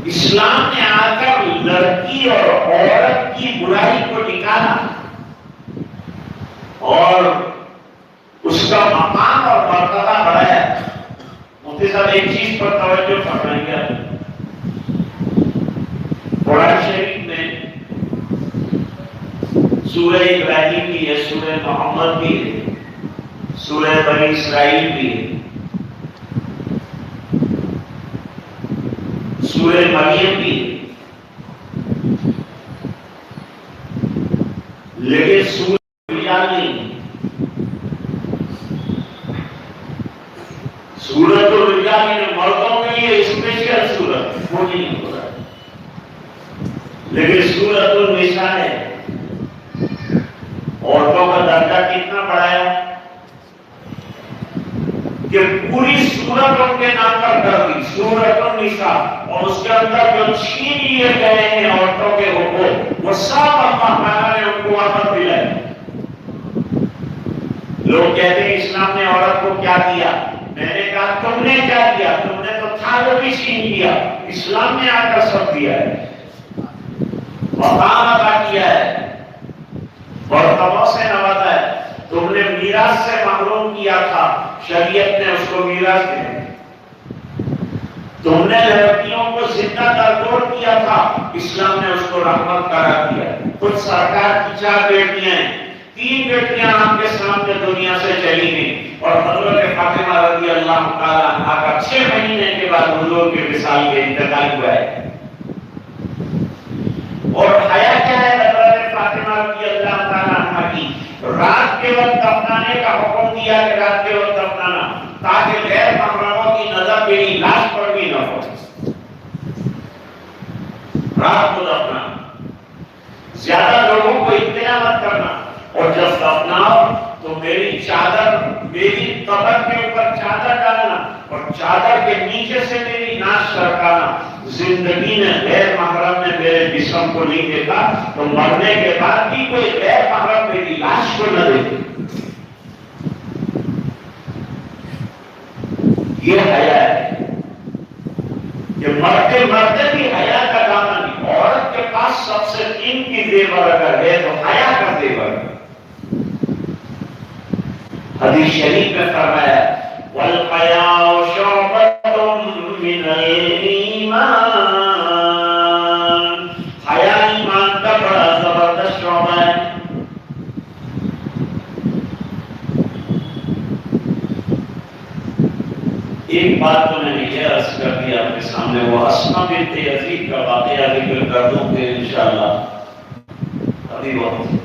اسلام نے آ کر لڑکی اور عورت کی برائی کو نکالا اور اس کا مقام اور مرتبہ بڑھایا۔ مفتی صاحب ایک چیز پر توجہ فرمائیں گے، قرآن شریف میں سورہ ابراہیم بھی ہے، سورہ محمد بھی ہے، سورہ بنی اسرائیل بھی ہے، سورہ مریم بھی ہے، لیکن سورہ رجال نہیں۔ سورۃ الرجال میں مردوں کے لیے اسپیشل سورت وہ نہیں ہو رہا، لیکن سورۃ النساء ہے، عورتوں کا درجہ کتنا بڑھایا کہ پوری سورت ان کے نام پر کر دی، سورۃ النساء، اور اس کے اندر جو چھین لیے گئے ہیں عورتوں کے حقوق وہ سب اللہ تعالیٰ نے ان کو واپس دلائے۔ لوگ کہتے ہیں اسلام نے عورت کو کیا دیا، میں نے کہا تم نے کیا دیا، تم نے تو تھا وہ بھی چھین لیا، اسلام نے آ کر سب دیا ہے، مقام ادا کیا ہے، مرتبہ سے نوازا ہے۔ تم نے میراث سے محروم کیا تھا، شریعت نے اس کو میراث دیا۔ تم نے لڑکیوں کو زندہ تردور کیا تھا، اسلام نے اس کو رحمت قرار دیا۔ کچھ سرکار کی 4 بیٹیاں ہیں، 3 بیٹیاں آپ کے سامنے دنیا سے چلی گئیں، اور حضرت فاطمہ رضی اللہ تعالیٰ عنہا کا 6 مہینے کے بعد حضور کے وصال کے انتقال ہوا ہے۔ اور حیا کیا ہے حضرت فاطمہ رضی اللہ تعالیٰ عنہا کی؟ رات کے وقت دفنانے کا حکم دیا کہ رات کے وقت دفنانا، تاکہ غیر محرموں کی نظر میری لاش پر بھی نہ ہو۔ رات کو دفنانا، زیادہ لوگوں کو اطلاع مت کرنا، اور جب دفناؤ تو میری چادر، میری قبر کے اوپر چادر ڈالنا اور چادر کے نیچے سے میری ناش سرکانا۔ زندگی میں غیر محرم نے میرے جسم کو نہیں دیکھا تو مرنے کے بعد بھی کوئی غیر محرم میری لاش کو نہ دیکھے۔ یہ حیا ہے کہ مرتے مرتے بھی حیا کا دامن۔ عورت کے پاس سب سے قیمتی زیور اگر ہے تو حیا کا زیور۔ حدیث شریف میں فرمایا وَالْحَيَاءُ شُعْبَةٌ مِّنَ الْإِيمَانِ، حیا ایمان کا بڑا زبردست شعبہ ہے۔ ایک بات تو میں نے یہ عرض کر دی آپ کے سامنے، وہ اسماء بنت یزید کا واقعہ ذکر کر دوں کہ انشاءاللہ ابھی وقت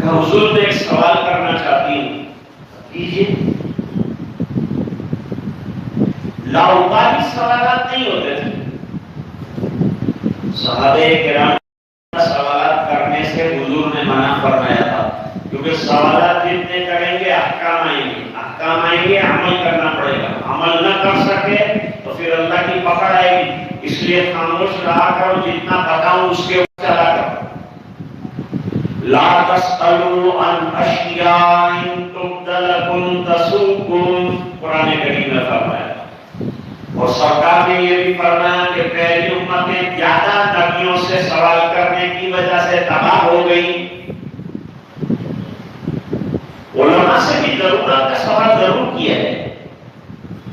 حضور میں ایک سوال کرنا چاہتی ہوں، کیجیے۔ لاؤبالی سوالات نہیں ہوتے تھے، صحابہ کرام سوالات کرنے سے حضور نے منع فرمایا تھا، کیونکہ سوالات جتنے کریں گے احکام آئیں گے، احکام آئیں گے عمل کرنا پڑے گا، عمل نہ کر سکے تو پھر اللہ کی پکڑ آئے گی۔ اس لیے لیے خاموش رہا کرو، جتنا بتاؤں اس کے اوپر چلا کرو. لا تسألوا عن اشیاء ان تبد لکم تسؤکم، قرآن کریم میں فرمایا. اور سرکار نے یہ بھی فرمایا کہ پہلی امتیں زیادہ نبیوں سے سوال کرنے کی وجہ سے تباہ ہو گئی. علماء سے بھی ضرورت کا سوال ضرور کیا ہے،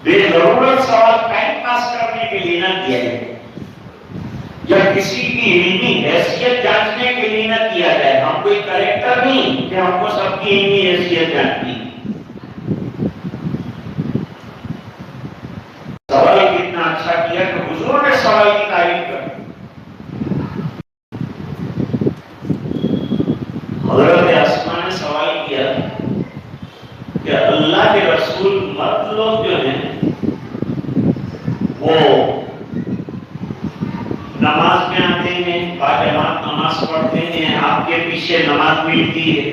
بے ضرورت سوال ٹائم پاس کرنے کے لیے نہ کیا ہے، یا کسی کی علمی حیثیت جانچنے کے لیے نہ کیا جائے. ہم کوئی کریکٹر نہیں کہ ہم کو سب کی علمی حیثیت جانتی. سوال کتنا اچھا کیا کہ حضور نے سوال کی تعریف کر. حضرت اسماء نے سوال کیا کہ اللہ کے رسول مرد لوگ جو ہیں وہ نماز میں آتے ہیں، باجماعت نماز پڑھتے ہیں، آپ کے پیچھے نماز ملتی ہے،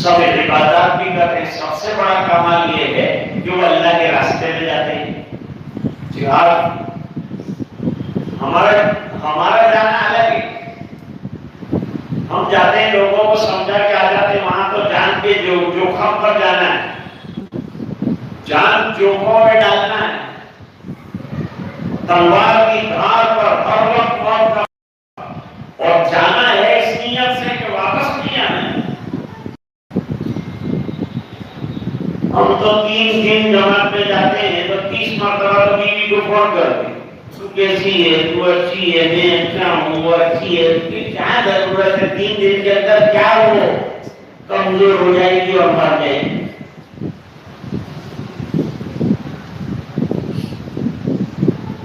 سب عبادات بھی کرتے ہیں. سب سے بڑا کمال یہ ہے کہ وہ اللہ کے راستے میں جاتے ہیں. جہاد ہمارا جانا الگ ہے. ہم جاتے ہیں، لوگوں کو سمجھا کے آ جاتے ہیں، وہاں تو جان کے جوخم پر جانا ہے، جان جوخوں میں ڈالنا ہے، تلوار کی دھار پر ہر وقت موت کا، اور جانا ہے اس نیت سے کہ واپس نہیں آنا ہے. ہم تو 3 دن جماعت میں جاتے ہیں تو 30 مرتبہ تو بیوی کو فون کرتے ہیں، تو کیسی ہے، تو اچھی ہے، میں اچھا ہوں، وہ اچھی ہے. کیا ضرورت ہے 3 دن کے اندر کیا وہ کمزور ہو جائے گی اور مر جائے گی.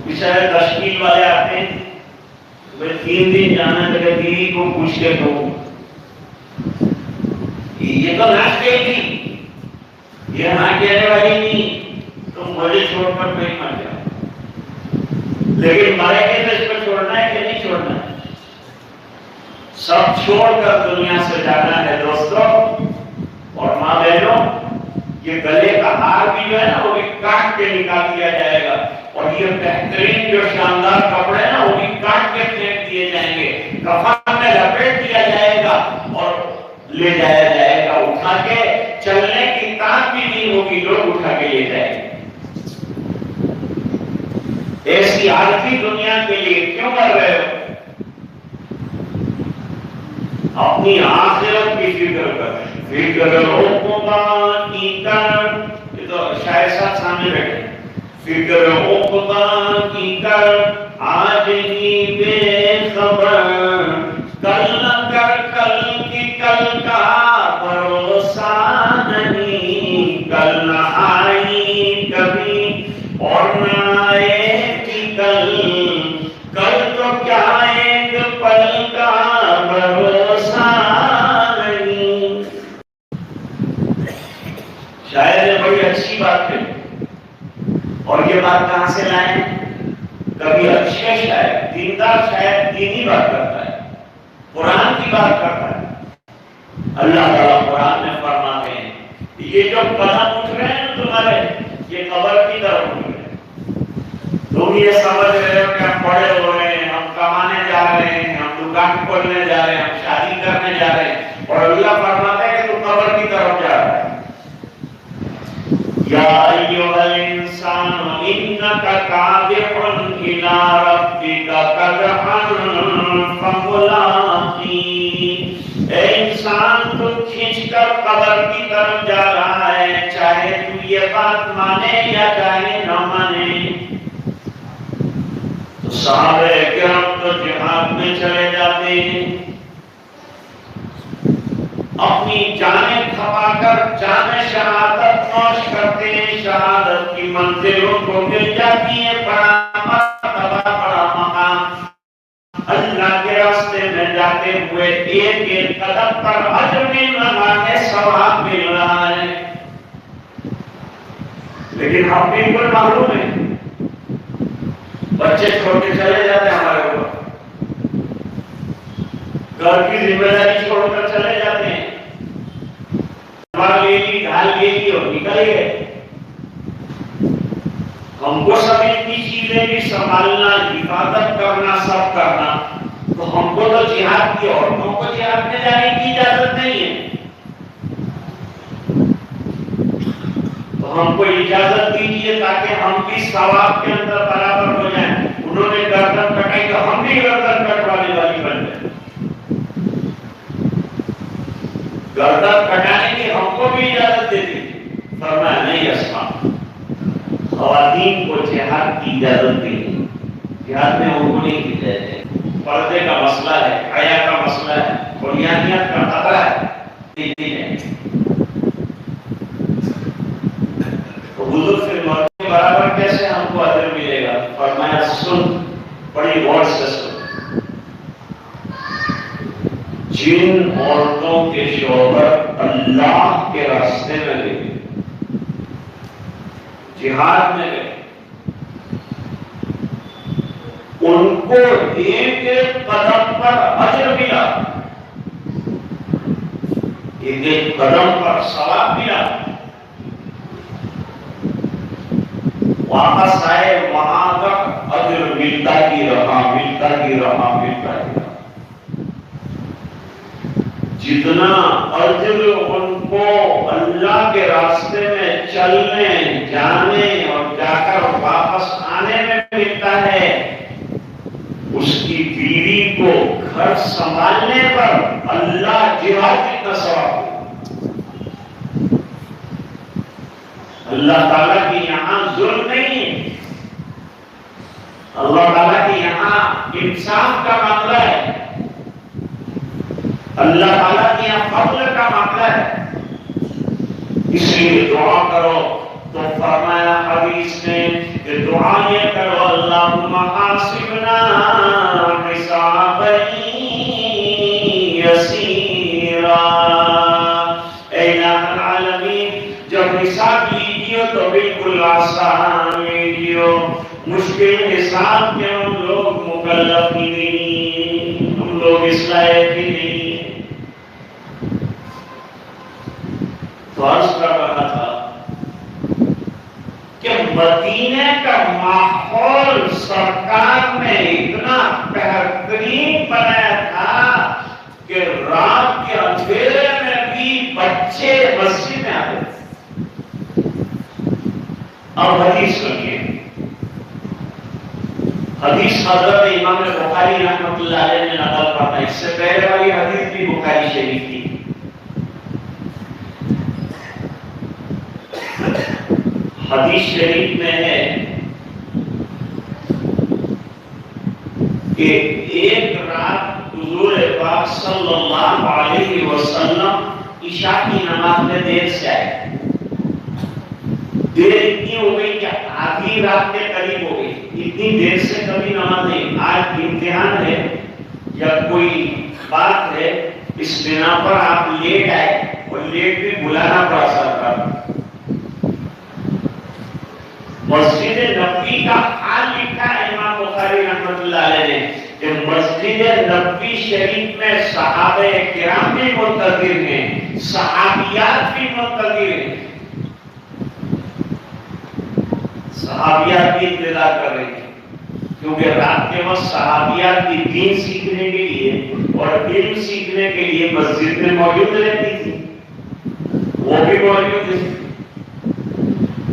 بچارے تشکیل والے آتے ہیں، وہ 3 دن جانا ہے، بیوی کو پوچھ کے تو یہ تو ناچ گئی تھی، یہ ہاں کہنے والی نہیں، تم مجھے چھوڑ کر نہیں مر جاؤ. لیکن مرے گے تو اس کو چھوڑنا ہے کہ نہیں چھوڑنا ہے؟ سب چھوڑ کر دنیا سے جانا ہے دوستوں. اور ماں بہنوں، یہ گلے کا ہار بھی جو ہے نا وہ بھی کاٹ کے نکال دیا جائے گا، اور یہ بہترین جو شاندار کپڑے نا وہ بھی کاٹ کے پھینک دیے جائیں گے، کفن میں لپیٹ دیا جائے گا اور لے جایا جائے گا. اٹھا کے چلنے کی طاقت بھی نہیں ہوگی، لوگ اٹھا کے لے جائیں گے. ایسی عارضی دنیا کے لیے کیوں مر رہے ہو؟ اپنی آخرت کی فکر کر. فکر عقبہ کی کر، یہ تو شاعر صاحب سامنے بیٹھے. فکر عقبہ کی کر آج ہی بے خبر، کل نہ کر کل کی کل کا بھروسہ نہیں. کل نہ آئی کبھی اور نہ آئے گی کل، کل تو کیا ایک پل کا بھروسہ نہیں. شاید بڑی اچھی بات ہے. اور یہ بات کہاں سے لائیں؟ کبھی اچھے شاید دیندار شاید دینی بات کرتا ہے، قرآن کی بات کرتا ہے. اللہ تعالیٰ قرآن میں فرماتے ہیں یہ جو قدم اٹھ رہے ہیں تمہارے، یہ قبر کی طرف اٹھ رہے ہیں. تم یہ سمجھ رہے ہو کہ ہم بڑے ہو رہے ہیں، ہم کمانے جا رہے ہیں، ہم دکان کھولنے جا رہے ہیں، ہم شادی کرنے جا رہے ہیں، اور اللہ فرماتا ہے کہ تم قبر کی طرف جا رہا ہے. یا ایھا الانسان انک کادح الی ربک کدحا فملاقی. اے انسان تو کھینچ کر قبر کی طرف جا رہا ہے، چاہے تو یہ بات مانے یا چاہے نہ مانے. تو صحابہ کرام تو جہاد میں چلے جاتے ہیں، اپنی جانیں کھپا کر جان شہادت نوش کرتے ہیں. شہادت کی منزلوں کو مل جاتی ہے، بڑا مرتبہ، بڑا مقام. اللہ کے راستے میں جاتے ہوئے ایک ایک قدم پر اجر مل رہا ہے، ثواب مل رہا ہے. لیکن ہم بالکل معلوم ہے، بچے چھوٹے چلے جاتے ہیں ہمارے اوپر، گھر کی ذمہ داری چھوڑ کر چلے جاتے ہیں، ڈھال لے لی اور نکل گئے. ہم کو سب اتنی چیزیں بھی سنبھالنا، حفاظت کرنا، سب کرنا، تو ہم کو تو جہاد کی، عورتوں کو جہاد میں جانے کی اجازت نہیں ہے، تو ہم کو اجازت دیجیے تاکہ ہم بھی ثواب کے اندر برابر ہو جائیں۔ انہوں نے گردن کٹائی تو ہم بھی گردن کٹوانے والی بن گئے، گردن کٹانے کی ہم کو بھی اجازت دے دی۔ فرمایا نہیں اسماء، خواتین کو جہاد کی اجازت نہیں، جہاد میں ان کو نہیں کی جائے، پردے کا مسئلہ ہے، حیا کا مسئلہ ہے، بنیادیت کا خطرہ ہے، تو حضور سے مرنے برابر کیسے ہم کو اجر ملے گا؟ فرمایا سن، بڑی غور سے سن، جن عورتوں کے شوہر اللہ کے راستے میں گئے، جہاد میں گئے، ان کو ایک ایک قدم پر اجر ملا، ایک ایک قدم پر ثواب ملا، واپس آئے وہاں تک اجر ملتا ہی رہا، ملتا ہی رہا، ملتا ہی رہا۔ جتنا اجر ان کو اللہ کے راستے میں چلنے، جانے اور جا کر واپس آنے میں ملتا ہے، اس کی بیوی کو گھر سنبھالنے پر اللہ جہاد کتنا ثواب دے۔ اللہ تعالیٰ کی یہاں ظلم نہیں ہے، اللہ تعالیٰ کی یہاں انصاف کا معاملہ ہے، اللہ تعالیٰ کی یہاں فضل کا معاملہ ہے، اس لیے دعا کرو۔ تو فرمایا حدیث میں کہ دعا یہ کرو، اللہم حاسبنا حسابا یسیرا، اے الہ العالمین جب حساب لیجیے تو بالکل آسان لیجیے، مشکل حساب کے ہم لوگ مکلف ہی نہیں، ہم لوگ اس لائق ہی نہیں۔ تو عرض کر رہا تھا کہ مدینے کا ماحول سرکار نے اتنا بہترین بنایا تھا کہ رات کے اندھیرے میں بھی بچے مسجد میں آتے تھے۔ اب حدیث سنیے، حدیث حضرت امام بخاری رحمۃ اللہ علیہ نے نقل فرمائی، اس سے پہلے والی حدیث بھی بخاری شریف کی۔ حدیث شریف میں ہے کہ ایک رات حضور پاک صلی اللہ علیہ وسلم عشاء کی نماز میں دیر سے آئے، دیر اتنی ہو گئی کہ آدھی رات کے قریب ہو گئی، اتنی دیر سے کبھی نماز نہیں۔ آج امتحان ہے یا کوئی بات ہے، اس بنا پر آپ لیٹ آئے اور لیٹ بھی بلانا پڑا سرکار۔ مسجد نبوی کا حال لکھا ہے امام بخاری رحمۃ اللہ علیہ نے کہ مسجد نبوی شریف میں صحابہ کرام بھی منتظر ہیں، صحابیات بھی منتظر ہیں، صحابیات بھی انتظار کر رہے ہیں، کیونکہ رات کے وقت صحابیات بھی دین سیکھنے کے لیے اور علم سیکھنے کے لیے مسجد میں موجود رہتی تھی، وہ بھی موجود تھے،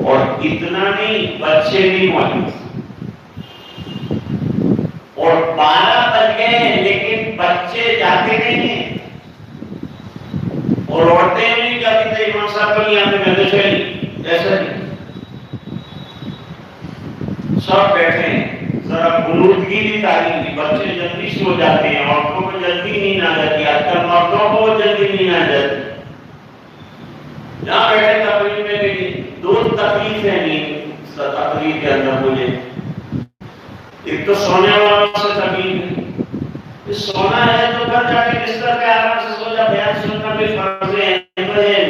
اور اتنا نہیں بچے بھی موجود تھے، اور 12 بج گئے ہیں لیکن بچے جاتے نہیں ہیں، اور عورتیں نہیں جاتی تھے، امام صاحب کو نہیں آتے، میں تو چلی ایسا نہیں، سب بیٹھے ہیں، ذرا بلودگی بھی تعلیم دی، بچے جلدی سو جاتے ہیں، عورتوں کو جلدی نیند آ جاتی ہے، آج کل مردوں کو جلدی نیند آ جاتی ہے، یہاں بیٹھے تقریر میں بھی دو تکلیفیں نہیں تقریر کے اندر مجھے، ایک تو سونے والوں سے تکلیف ہے، سونا ہے تو گھر جا کے بستر پہ آرام سے سو جا، بیان سننا بھی فرض ہے،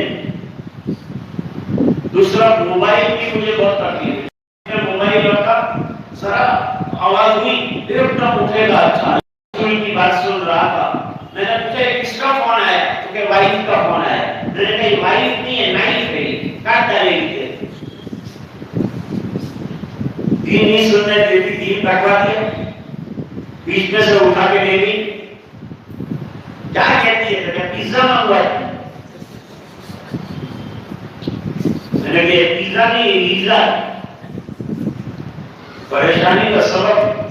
دوسرا موبائل کی مجھے بہت تکلیف ہے، موبائل رکھا ذرا آواز ہوئی پھر اپنا اٹھے گا، اچھا کی بات سن رہا تھا، میں نے پوچھا کس کا فون آیا تو کہ وائف کا فون آیا، میں نے کہا وائف نہیں ہے نائف ہے، کاٹ ڈالے گی، دین نہیں سننے دیتی، دین کٹوا دیا، بیچ میں سے اٹھا کے لے گئی. کیا کہتی ہے؟ کہ پیزا منگوائی. میں نے کہا پیزا نہیں، ویزا. پریشانی کا سبب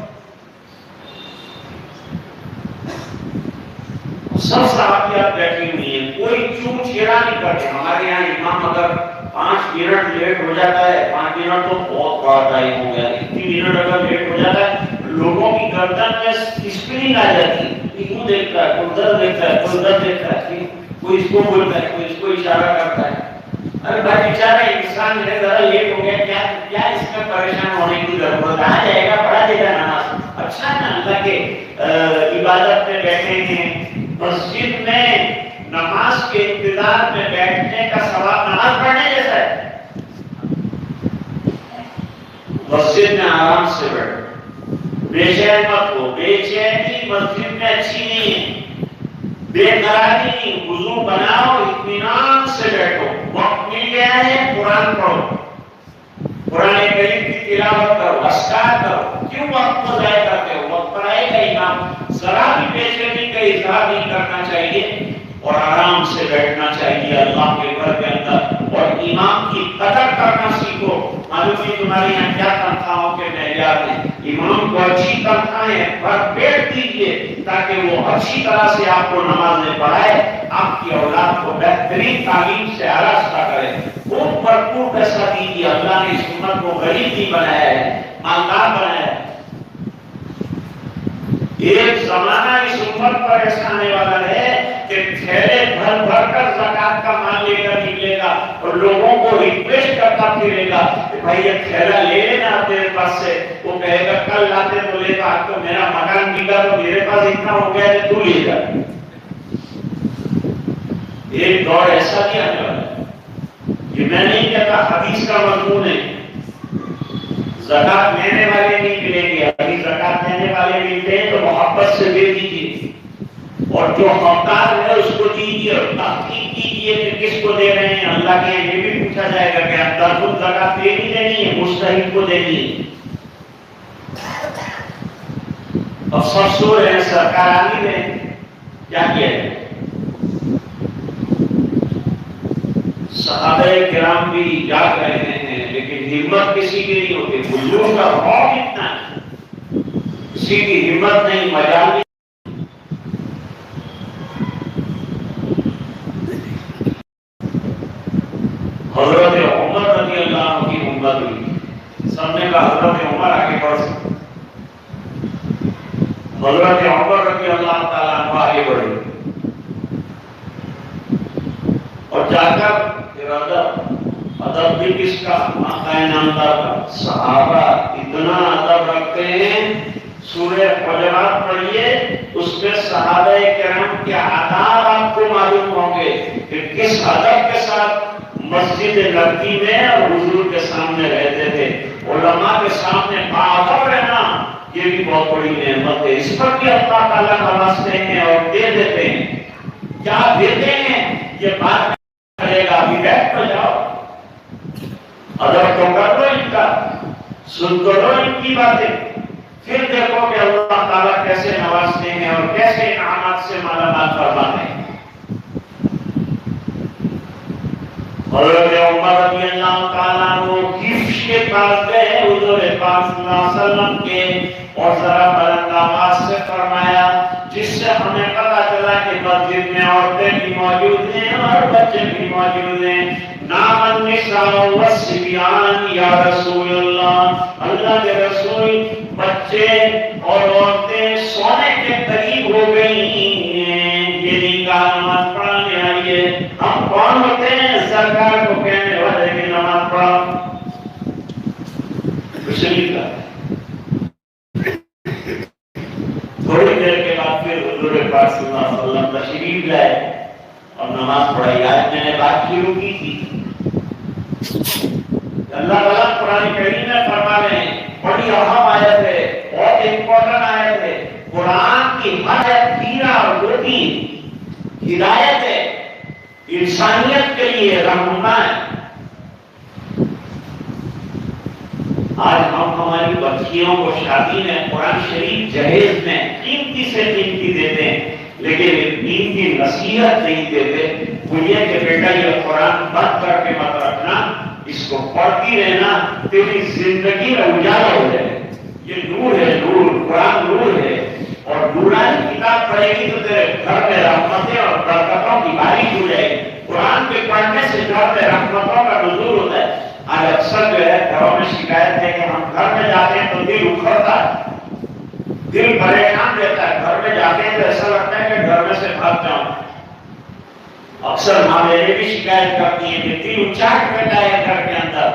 سب صحابیات بیٹھی ہوئی ہیں، کوئی چون چیرا نہیں کرتے. ہمارے یہاں امام اگر 5 منٹ لیٹ ہو جاتا ہے، 5 منٹ تو بہت بڑا ٹائم ہو گیا، 3 منٹ اگر لیٹ ہو جاتا ہے لوگوں کی گردن میں اسپرنگ آ جاتی ہے. کیوں دیکھتا ہے، کوئی ادھر دیکھتا ہے، کوئی ادھر دیکھتا ہے، کوئی اس کو بولتا ہے، کوئی اس کو اشارہ کرتا ہے. ارے بھائی بیچارہ انسان ہے، ذرا لیٹ ہو گیا، کیا اس میں پریشان ہونے کی ضرورت ہے؟ آ جائے گا، پڑھا دے گا نماز. اچھا نا، اللہ کے عبادت میں بیٹھے ہیں، مسجد میں نماز کے انتظار میں بیٹھنے کا ثواب نماز پڑھنے جیسا ہے. مسجد میں آرام سے بیٹھو، بے چین مت ہو. بے چینی مسجد میں اچھی نہیں ہے، بے قراری نہیں. وضو بناؤ، اطمینان سے بیٹھو. وقت مل گیا ہے، قرآن پڑھو، قرآن کریم کی تلاوت کرو، اذکار کرو. کیوں وقت کو ضائع کرتے ہو؟ وقت پر آئے گا امام. ذرا بھی بے چینی کا اظہار نہیں کرنا چاہیے اور آرام سے بیٹھنا چاہیے اللہ کے گھر کے اندر. اور امام کی قدر کرنا سیکھو. معلوم نہیں تمہارے یہاں کیا تنخواہوں کے معیار ہیں. امام کو اچھی تنخواہیں بھرپیٹ دیجیے تاکہ وہ اچھی طرح سے آپ کو نمازیں پڑھائے، آپ کی اولاد کو بہترین تعلیم سے آراستہ کرے. خوب بھرپور پیسہ دیجیے. اللہ نے اس امت کو غریب نہیں بنایا ہے، مالدار بنایا ہے. ایک زمانہ اس امت پر ایسا آنے والا ہے کہ تھیلے بھر بھر کر زکات کا مال لے کر نکلے گا اور لوگوں کو ریکویسٹ کرتا پھرے گا کہ بھائی یہ تھیلا لے لینا تیرے پاس سے. وہ کہے گا کل لاتے تو لے گا، تو میرا مکان بکا تو میرے پاس اتنا ہو گیا ہے تو لے جا. ایک دور ایسا بھی آنے والا ہے. یہ میں نہیں کہتا، حدیث کا مضمون ہے. زکات لینے والے نہیں ملیں گے. ابھی زکات لینے والے ملتے ہیں تو محبت سے دے دیجیے، اور جو حقدار ہے اس کو دیجیے اور تحقیق کیجیے کہ کس کو دے رہے ہیں. اللہ کے یہ بھی پوچھا جائے گا کہ آپ درخت زکات دینی دینی ہے، مستحق کو دینی ہے. اب سب سو رہے ہیں، سرکار آ نہیں رہے، کیا کیا ہے؟ صحابہ کرام بھی جاگ رہے ہیں لیکن ہمت کسی کی نہیں ہوتی. بزرگوں کا خوف اتنا ہے، کسی کی ہمت نہیں، مجال نہیں. حضرت عمر رضی اللہ عنہ کی امت ہوئی. سب نے کہا حضرت عمر آگے بڑھ سکتے. حضرت عمر رضی اللہ تعالیٰ عنہ آگے بڑھے اور جا کر ادب بھی کس کا؟ آقا نامدار کا. صحابہ اتنا ادب رکھتے ہیں. سورہ حجرات پڑھیے، اس میں صحابہ کرام کے آداب آپ کو معلوم ہوں گے کہ کس ادب کے ساتھ مسجد نبوی میں اور حضور کے سامنے رہتے تھے. علماء کے سامنے باادب رہنا یہ بھی بہت بڑی نعمت ہے. اس پر بھی اللہ تعالیٰ نوازتے ہیں اور دے دیتے ہیں. کیا دیتے ہیں یہ بات کرے گا. ابھی بیٹھ تو جاؤ، ادب تو کر لو ان کا، سن تو لو ان کی باتیں، پھر دیکھو کہ اللہ تعالیٰ کیسے نوازتے ہیں اور کیسے انعامات سے مالا مال فرماتے ہیں. حضرت عمر رضی اللہ تعالیٰ عنہ حفظ کے پاس گئے حضور پاک صلی اللہ علیہ وسلم کے اور ذرا بلند آواز سے فرمایا، جس سے ہمیں پتہ چلا کہ مسجد میں عورتیں بھی موجود ہیں اور بچے بھی موجود ہیں. نام النساء والصبیان یا رسول اللہ. اللہ کے رسول بچے اور عورتیں سونے کے قریب ہو گئی ہیں، یہ نکاح نماز پڑھانے آئیے. ہم کون ہوتے ہیں سرکار کو کہنے والے کی نماز پڑھا؟ کچھ نہیں کہا. تھوڑی دیر کے بعد پھر حضور پاک صلی اللہ علیہ وسلم تشریف لائے اور نماز پڑھائی. آج میں نے بات شروع کی تھی، اللہ تعالیٰ قرآن کریم میں فرما رہے ہیں، بڑی اہم آیت ہے، بہت امپورٹنٹ آیت ہے. قرآن کی ہر آیت ہیرا اور موتی ہدایت ہے، انسانیت کے لیے رہنما ہے. آج ہم ہماری بچیوں کو شادی میں قرآن شریف جہیز میں قیمتی سے قیمتی دیتے ہیں، لیکن دین کی نصیحت نہیں دیتے۔ بولیے کہ بیٹا یہ قرآن بند کر کے مت رکھنا، اس کو پڑھتی رہنا، تیری زندگی میں اجالا ہو جائے۔ یہ نور ہے، نور، قرآن نور ہے، اور نورانی کتاب پڑھے گی تو تیرے گھر میں رحمتیں اور برکتوں کی بارش ہو جائے گی۔ قرآن کے پڑھنے سے گھر میں رحمتوں کا نزول ہوتا ہے۔ آج اکثر جو ہے گھروں میں شکایت ہے کہ ہم گھر میں جاتے ہیں تو دل اکھڑتا ہے، دل پریشان رہتا ہے، گھر میں جاتے ہیں تو ایسا لگتا ہے کہ گھر میں سے بھاگ جاؤں۔ اکثر ماں میرے بھی شکایت کرتی ہیں کہ دل اچاٹ بیٹھا ہے گھر کے اندر۔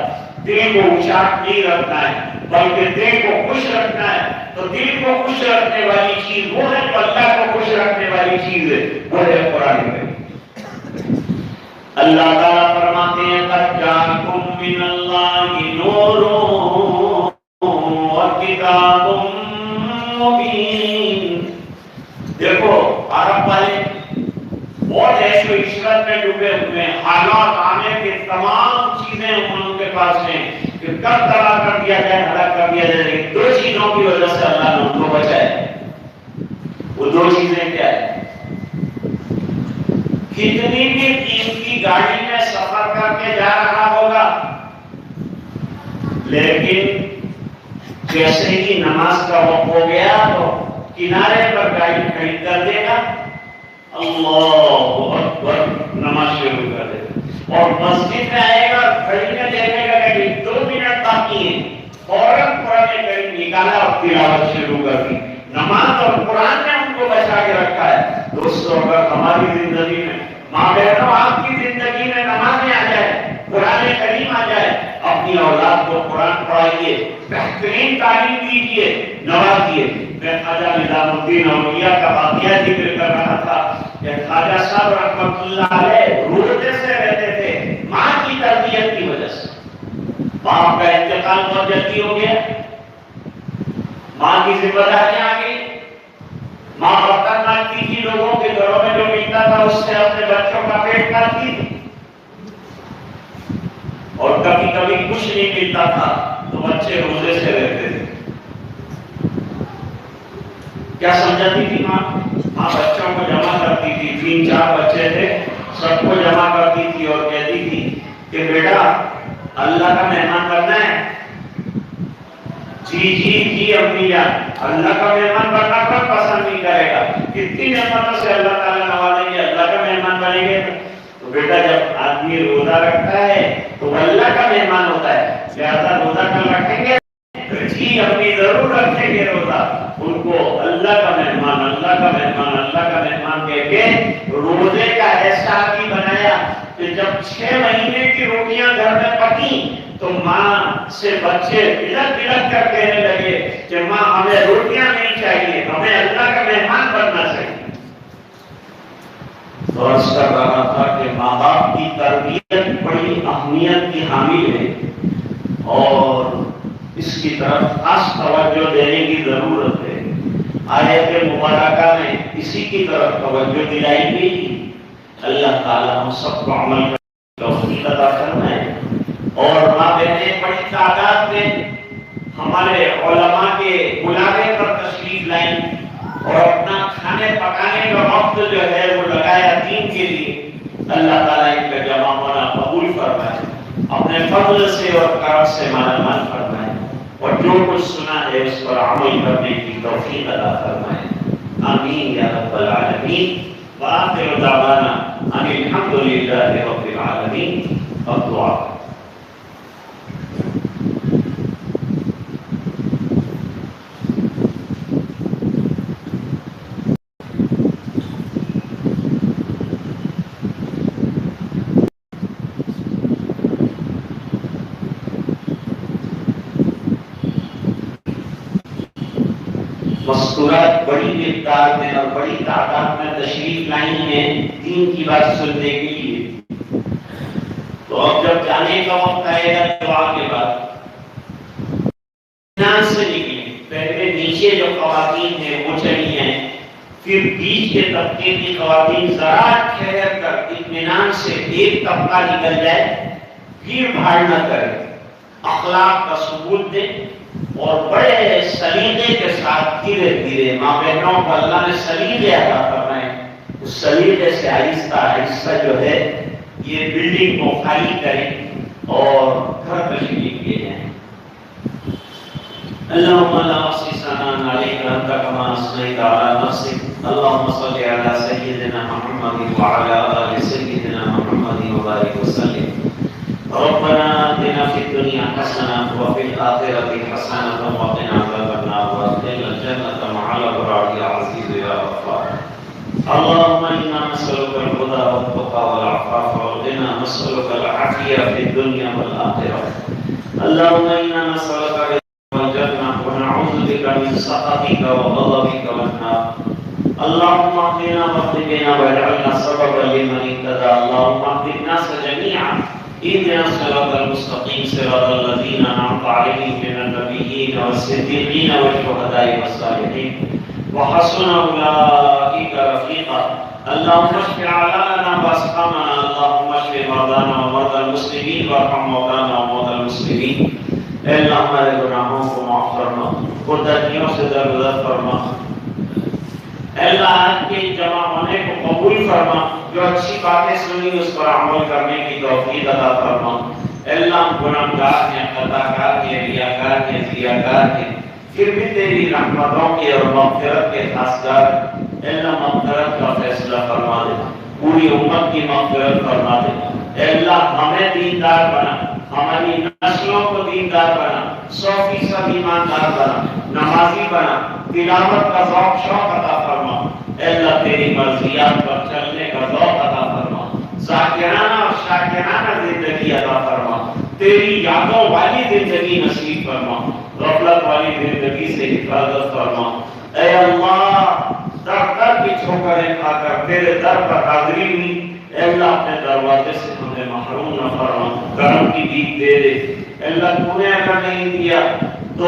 دل کو اچاٹ نہیں رکھنا ہے بلکہ دل کو خوش رکھنا ہے۔ تو دل کو خوش رکھنے والی چیز وہ ہے، جو اللہ کو خوش رکھنے والی چیز ہے وہ ہے قرآن کریم۔ اللہ تعالیٰ فرماتے ہیں قد جاءکم من اللہ نور وکتاب مبین۔ دیکھو عرب والے بہت ایسے عشرت میں ڈوبے ہوئے ہیں، حالات آنے کے تمام چیزیں ان کے پاس ہیں کہ کب تباہ کر دیا جائے، ہلاک کر دیا جائے، لیکن دو چیزوں کی وجہ سے اللہ نے ان کو بچایا۔ وہ دو چیزیں کیا ہے؟ کتنی بھی قیمتی گاڑی میں سفر کر کے جا رہا ہوگا، لیکن جیسے ہی نماز کا وقت ہو گیا تو کنارے پر گاڑی کھڑی کر دے گا، اللہ اکبر، نماز شروع کر دے گا، اور مسجد میں آئے گا، کھڑی میں دیکھے گا کہ 2 منٹ باقی ہیں، فوراً قرآن کریم نکالا اور تلاوت شروع کر دی۔ نماز اور قرآن نے ان کو بچا کے رکھا ہے۔ دوستو اگر ہماری زندگی میں، ماں بہنوں آپ کی زندگی میں نمازیں آ جائے، قرآن کریم آ جائے، اپنی اولاد کو قرآن پڑھائیے، بہترین تعلیم دیجیے، نوازیے۔ میں خواجہ نظام الدین اولیاء کا واقعہ ذکر کر رہا تھا کہ خواجہ صاحب رحمۃ اللہ علیہ روزے سے رہتے تھے ماں کی تربیت کی وجہ سے۔ باپ کا انتقال بہت جلدی ہو گیا، ماں کی ذمہ داریاں آ گئی، ماں برتن مانگتی تھی، لوگوں کے گھروں میں جو ملتا تھا اس سے اپنے بچوں کا پیٹ پالتی تھی، اور کبھی کبھی کچھ نہیں ملتا تھا تو بچے روزے سے رہتے تھے۔ کیا سمجھاتی تھی ماں؟ ماں بچوں کو جمع کرتی تھی، 3-4 بچے تھے، سب کو جمع کرتی تھی اور کہتی تھی کہ بیٹا اللہ کا مہمان بننا ہے۔ جی جی جی امی جان، اللہ کا مہمان بننا پر پسند نہیں کرے گا، کتنی نعمتوں سے اللہ تعالیٰ نوازیں گے، اللہ کا مہمان بنیں گے تو بیٹا جب آدمی روزہ رکھتا ہے تو اللہ کا مہمان ہوتا ہے، لہذا روزہ کل رکھیں گے جی امی ضرور رکھیں گے روزہ۔ ان کو اللہ کا مہمان، اللہ کا مہمان، اللہ کا مہمان کہہ کے روزے کا ایسا عادی بنایا کہ جب 6 مہینے کی روٹیاں گھر میں پکی تو ماں سے بچے بلک بلک کر کہنے لگے کہ ماں ہمیں روٹیاں نہیں چاہیے، ہمیں اللہ کا مہمان بننا چاہیے۔ تو عرض کر رہا تھا کہ ماں باپ کی تربیت بڑی اہمیت کی حامل ہے، اور اس کی طرف خاص توجہ دینے کی ضرورت ہے۔ آیت مبارکہ میں اسی کی طرف توجہ دلائی گئی۔ اللہ تعالیٰ ہم سب کو عمل کرنے کی توفیق عطا فرمائے۔ اور ماں بہنیں بڑی تعداد میں ہمارے علماء کے بلاوے پر تشریف لائیں اور اپنا کھانے پکانے کا وقت جو ہے وہ لگایا دین کے لیے۔ اللہ تعالیٰ ان کا جمع ہونا قبول فرمائے، اپنے فضل سے اور کرم سے مالا مال فرمائے، اور جو کچھ سنا ہے اس پر عمل کرنے کی توفیق عطا فرمائے۔ آمین یا رب العالمین۔ وآخر دعوانا ان الحمد للہ رب العالمین۔ اور دعا مستورات بڑی مقدار میں اور بڑی تعداد میں تشریف لائی ہیں دین کی بات سننے کے لیے۔ تو اب جب جانے کا وقت آئے گا دعا کے بعد اطمینان سے نکلیں۔ پہلے نیچے جو خواتین ہیں وہ چلی ہیں، پھر بیچ کے طبقے کی خواتین ذرا ٹھہر کر اطمینان سے ایک طبقہ نکل جائے، پھر بھاڑ نہ کرے۔ اخلاق کا ثبوت دیں اور بڑے سلیقے کے ساتھ دھیرے دھیرے ماں بہنوں کو اللہ نے سلیقے عطا فرمائے، اس سلیقے سے آہستہ آہستہ جو ہے یہ بلڈنگ کو خالی کریں اور گھر تشریف لے جائیں۔ اللهم لا احصي ثناء عليك انت كما اثنيت على نفسك اللهم صل على سيدنا محمد وعلى ال سيدنا محمد وبارك وسلم۔ ربنا آتنا في الدنيا حسنة وفي الآخرة حسنة وقنا عذاب النار وادخلنا الجنة مع الأبرار يا عزيز يا غفار۔ اللهم إنا نسألك الهدى والتقى والعفاف والغنى، نسألك العافية في الدنيا والآخرة۔ اللهم إنا نسألك والجنة ونعوذ بك من سخطك وغضبك والنار۔ اللهم اهدنا واهد بنا واجعلنا سببا لمن اهتدى۔ اللهم اهد الناس جميعا، اهدنا الصراط المستقيم صراط الذين أنعمت عليهم من النبيين والصديقين والشهداء والصالحين وحسن أولئك رفيقا۔ اللهم اشف أعلانا وأسقامنا، اللهم اشف مرضانا ومرضى المسلمين وارحم موتانا وموتى المسلمين۔ اے اللہ ہمارے گناہوں کو معاف فرما، خوددردیوں سے درگزر فرما۔ اے اللہ آج کے جمع ہونے کو قبول فرما، جو اچھی باتیں سنی اس پر عمل کرنے کی توفیق عطا فرما۔ اے اللہ ہم گناہگار ہیں، خطاکار ہیں، ریاکار ہیں، ضیاءکار ہیں، پھر بھی تیری رحمتوں کے اور مغفرت کے خاصگار۔ اے اللہ مغفرت کا فیصلہ فرما دے، پوری امت کی مغفرت فرما دے۔ اے اللہ ہمیں دیندار بنا، ہماری نسلوں کو دیندار بنا، 100% ایماندار بنا، نمازی بنا، تلاوت کا ذوق شوق عطا فرما۔ اے اللہ تیری مرضیات پر چلنے کا ذوق عطا فرما، ذاکرانہ اور شاکرانہ زندگی عطا فرما، تیری یادوں والی زندگی نصیب فرما، غفلت والی زندگی سے حفاظت فرما۔ اے اللہ در در کی ٹھوکریں کھا کر تیرے در پر حاضری ہوئی، اے اللہ اپنے دروازے سے ہمیں محروم نہ فرما، کرم کی بھیک دے دے۔ اے اللہ تو نے اگر نہیں دیا تو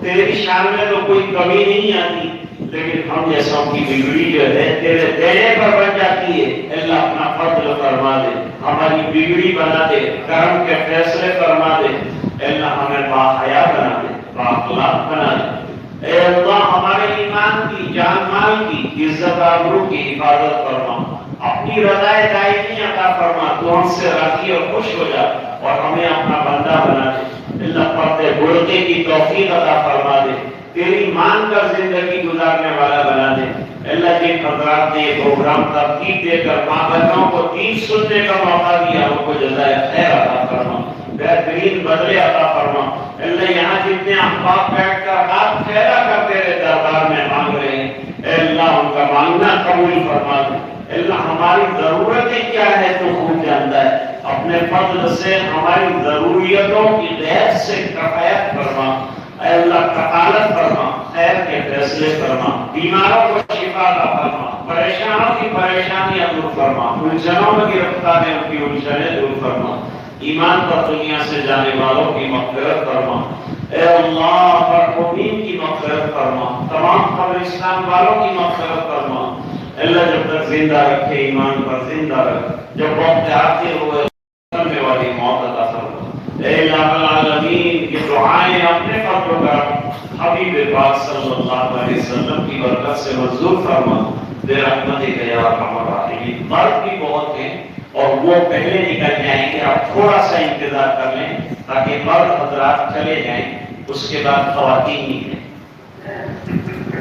تیری شان میں تو کوئی کمی نہیں آتی، لیکن ہم جیسوں کی بگڑی جو ہے تیرے دینے پر بن جاتی ہے۔ اے اللہ اپنا فضل فرما دے، ہماری بگڑی بنا دے، کرم کے فیصلے فرما دے۔ اے اللہ ہمیں باحیا بنا دے، بااخلاق بنا دے۔ اے اللہ ہمارے ایمان کی، جان مال کی، عزت آبرو کی حفاظت فرما، اپنی رضا دائمی عطا فرما، تو ہم سے راضی اور خوش ہو جا اور ہمیں اپنا بندہ بنا دے۔ اللہ پردے بڑھتے کی توفیق عطا فرما دے، تیری مان کر زندگی گزارنے والا بنا دے۔ اللہ جن حضرات نے یہ پروگرام ترتیب دے کر ماں بہنوں کو دین سننے کا موقع دیا، ان کو جزائے خیر عطا فرما، بہترین بدلے عطا فرما۔ اللہ یہاں جتنے احباب بیٹھ کر ہاتھ پھیلا کر تیرے دربار میں مانگ رہے ہیں، اے اللہ ان کا مانگنا قبول فرما دے۔ اللہ ہماری ضرورتیں کیا ہے تو خوب جانتا ہے، اپنے فضل سے ہماری ضروریتوں کی غیر سے کفایت فرما۔ اے اللہ کفالت فرما، خیر کے فیصلے فرما، بیماروں کو شفا عطا فرما، پریشانوں کی پریشانیاں دور فرما، الجھنوں میں گرفتار ہیں ان کی الجھنیں دور فرما، ایمان پر دنیا سے جانے والوں کی مغفرت فرما۔ اے اللہ مرحومین کی مغفرت فرما، تمام قبرستان والوں کی مغفرت فرما۔ اللہ جب تک زندہ رکھے ایمان پر زندہ رکھ، جب وقت آخر ہوئے کرنے والی موت عطا فرما۔ اے الہ العالمین کی دعائیں اپنے فضل و کرم حبیب پاک صلی اللہ علیہ وسلم کی برکت سے منظور فرما، برحمتک یا ارحم الراحمین۔ مرد بھی بہت ہیں اور وہ پہلے نکل جائیں گے، آپ تھوڑا سا انتظار کر لیں تاکہ مرد حضرات چلے جائیں، اس کے بعد خواتین ہی ہیں۔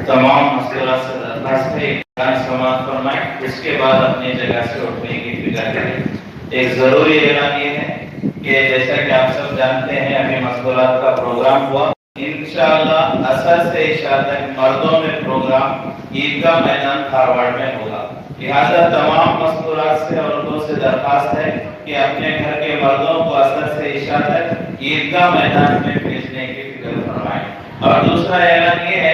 تمام مسئلات سے درخواست ہے سماعت فرمائیں، اس کے بعد اپنی جگہ سے اٹھنے کی فکر کریں۔ ایک ضروری اعلان یہ ہے کہ جیسا کہ آپ سب جانتے ہیں ابھی مسئلات کا پروگرام ہوا، انشاءاللہ عصر سے عشاء تک مردوں میں پروگرام عیدگاہ میدان دھارواڑ میں ہوگا، لہذا تمام مسئلات سے عورتوں سے درخواست ہے کہ اپنے گھر کے مردوں کو عصر سے عشاء تک عیدگاہ میدان میں بھیجنے کی فکر فرمائیں۔ اور دوسرا اعلان یہ ہے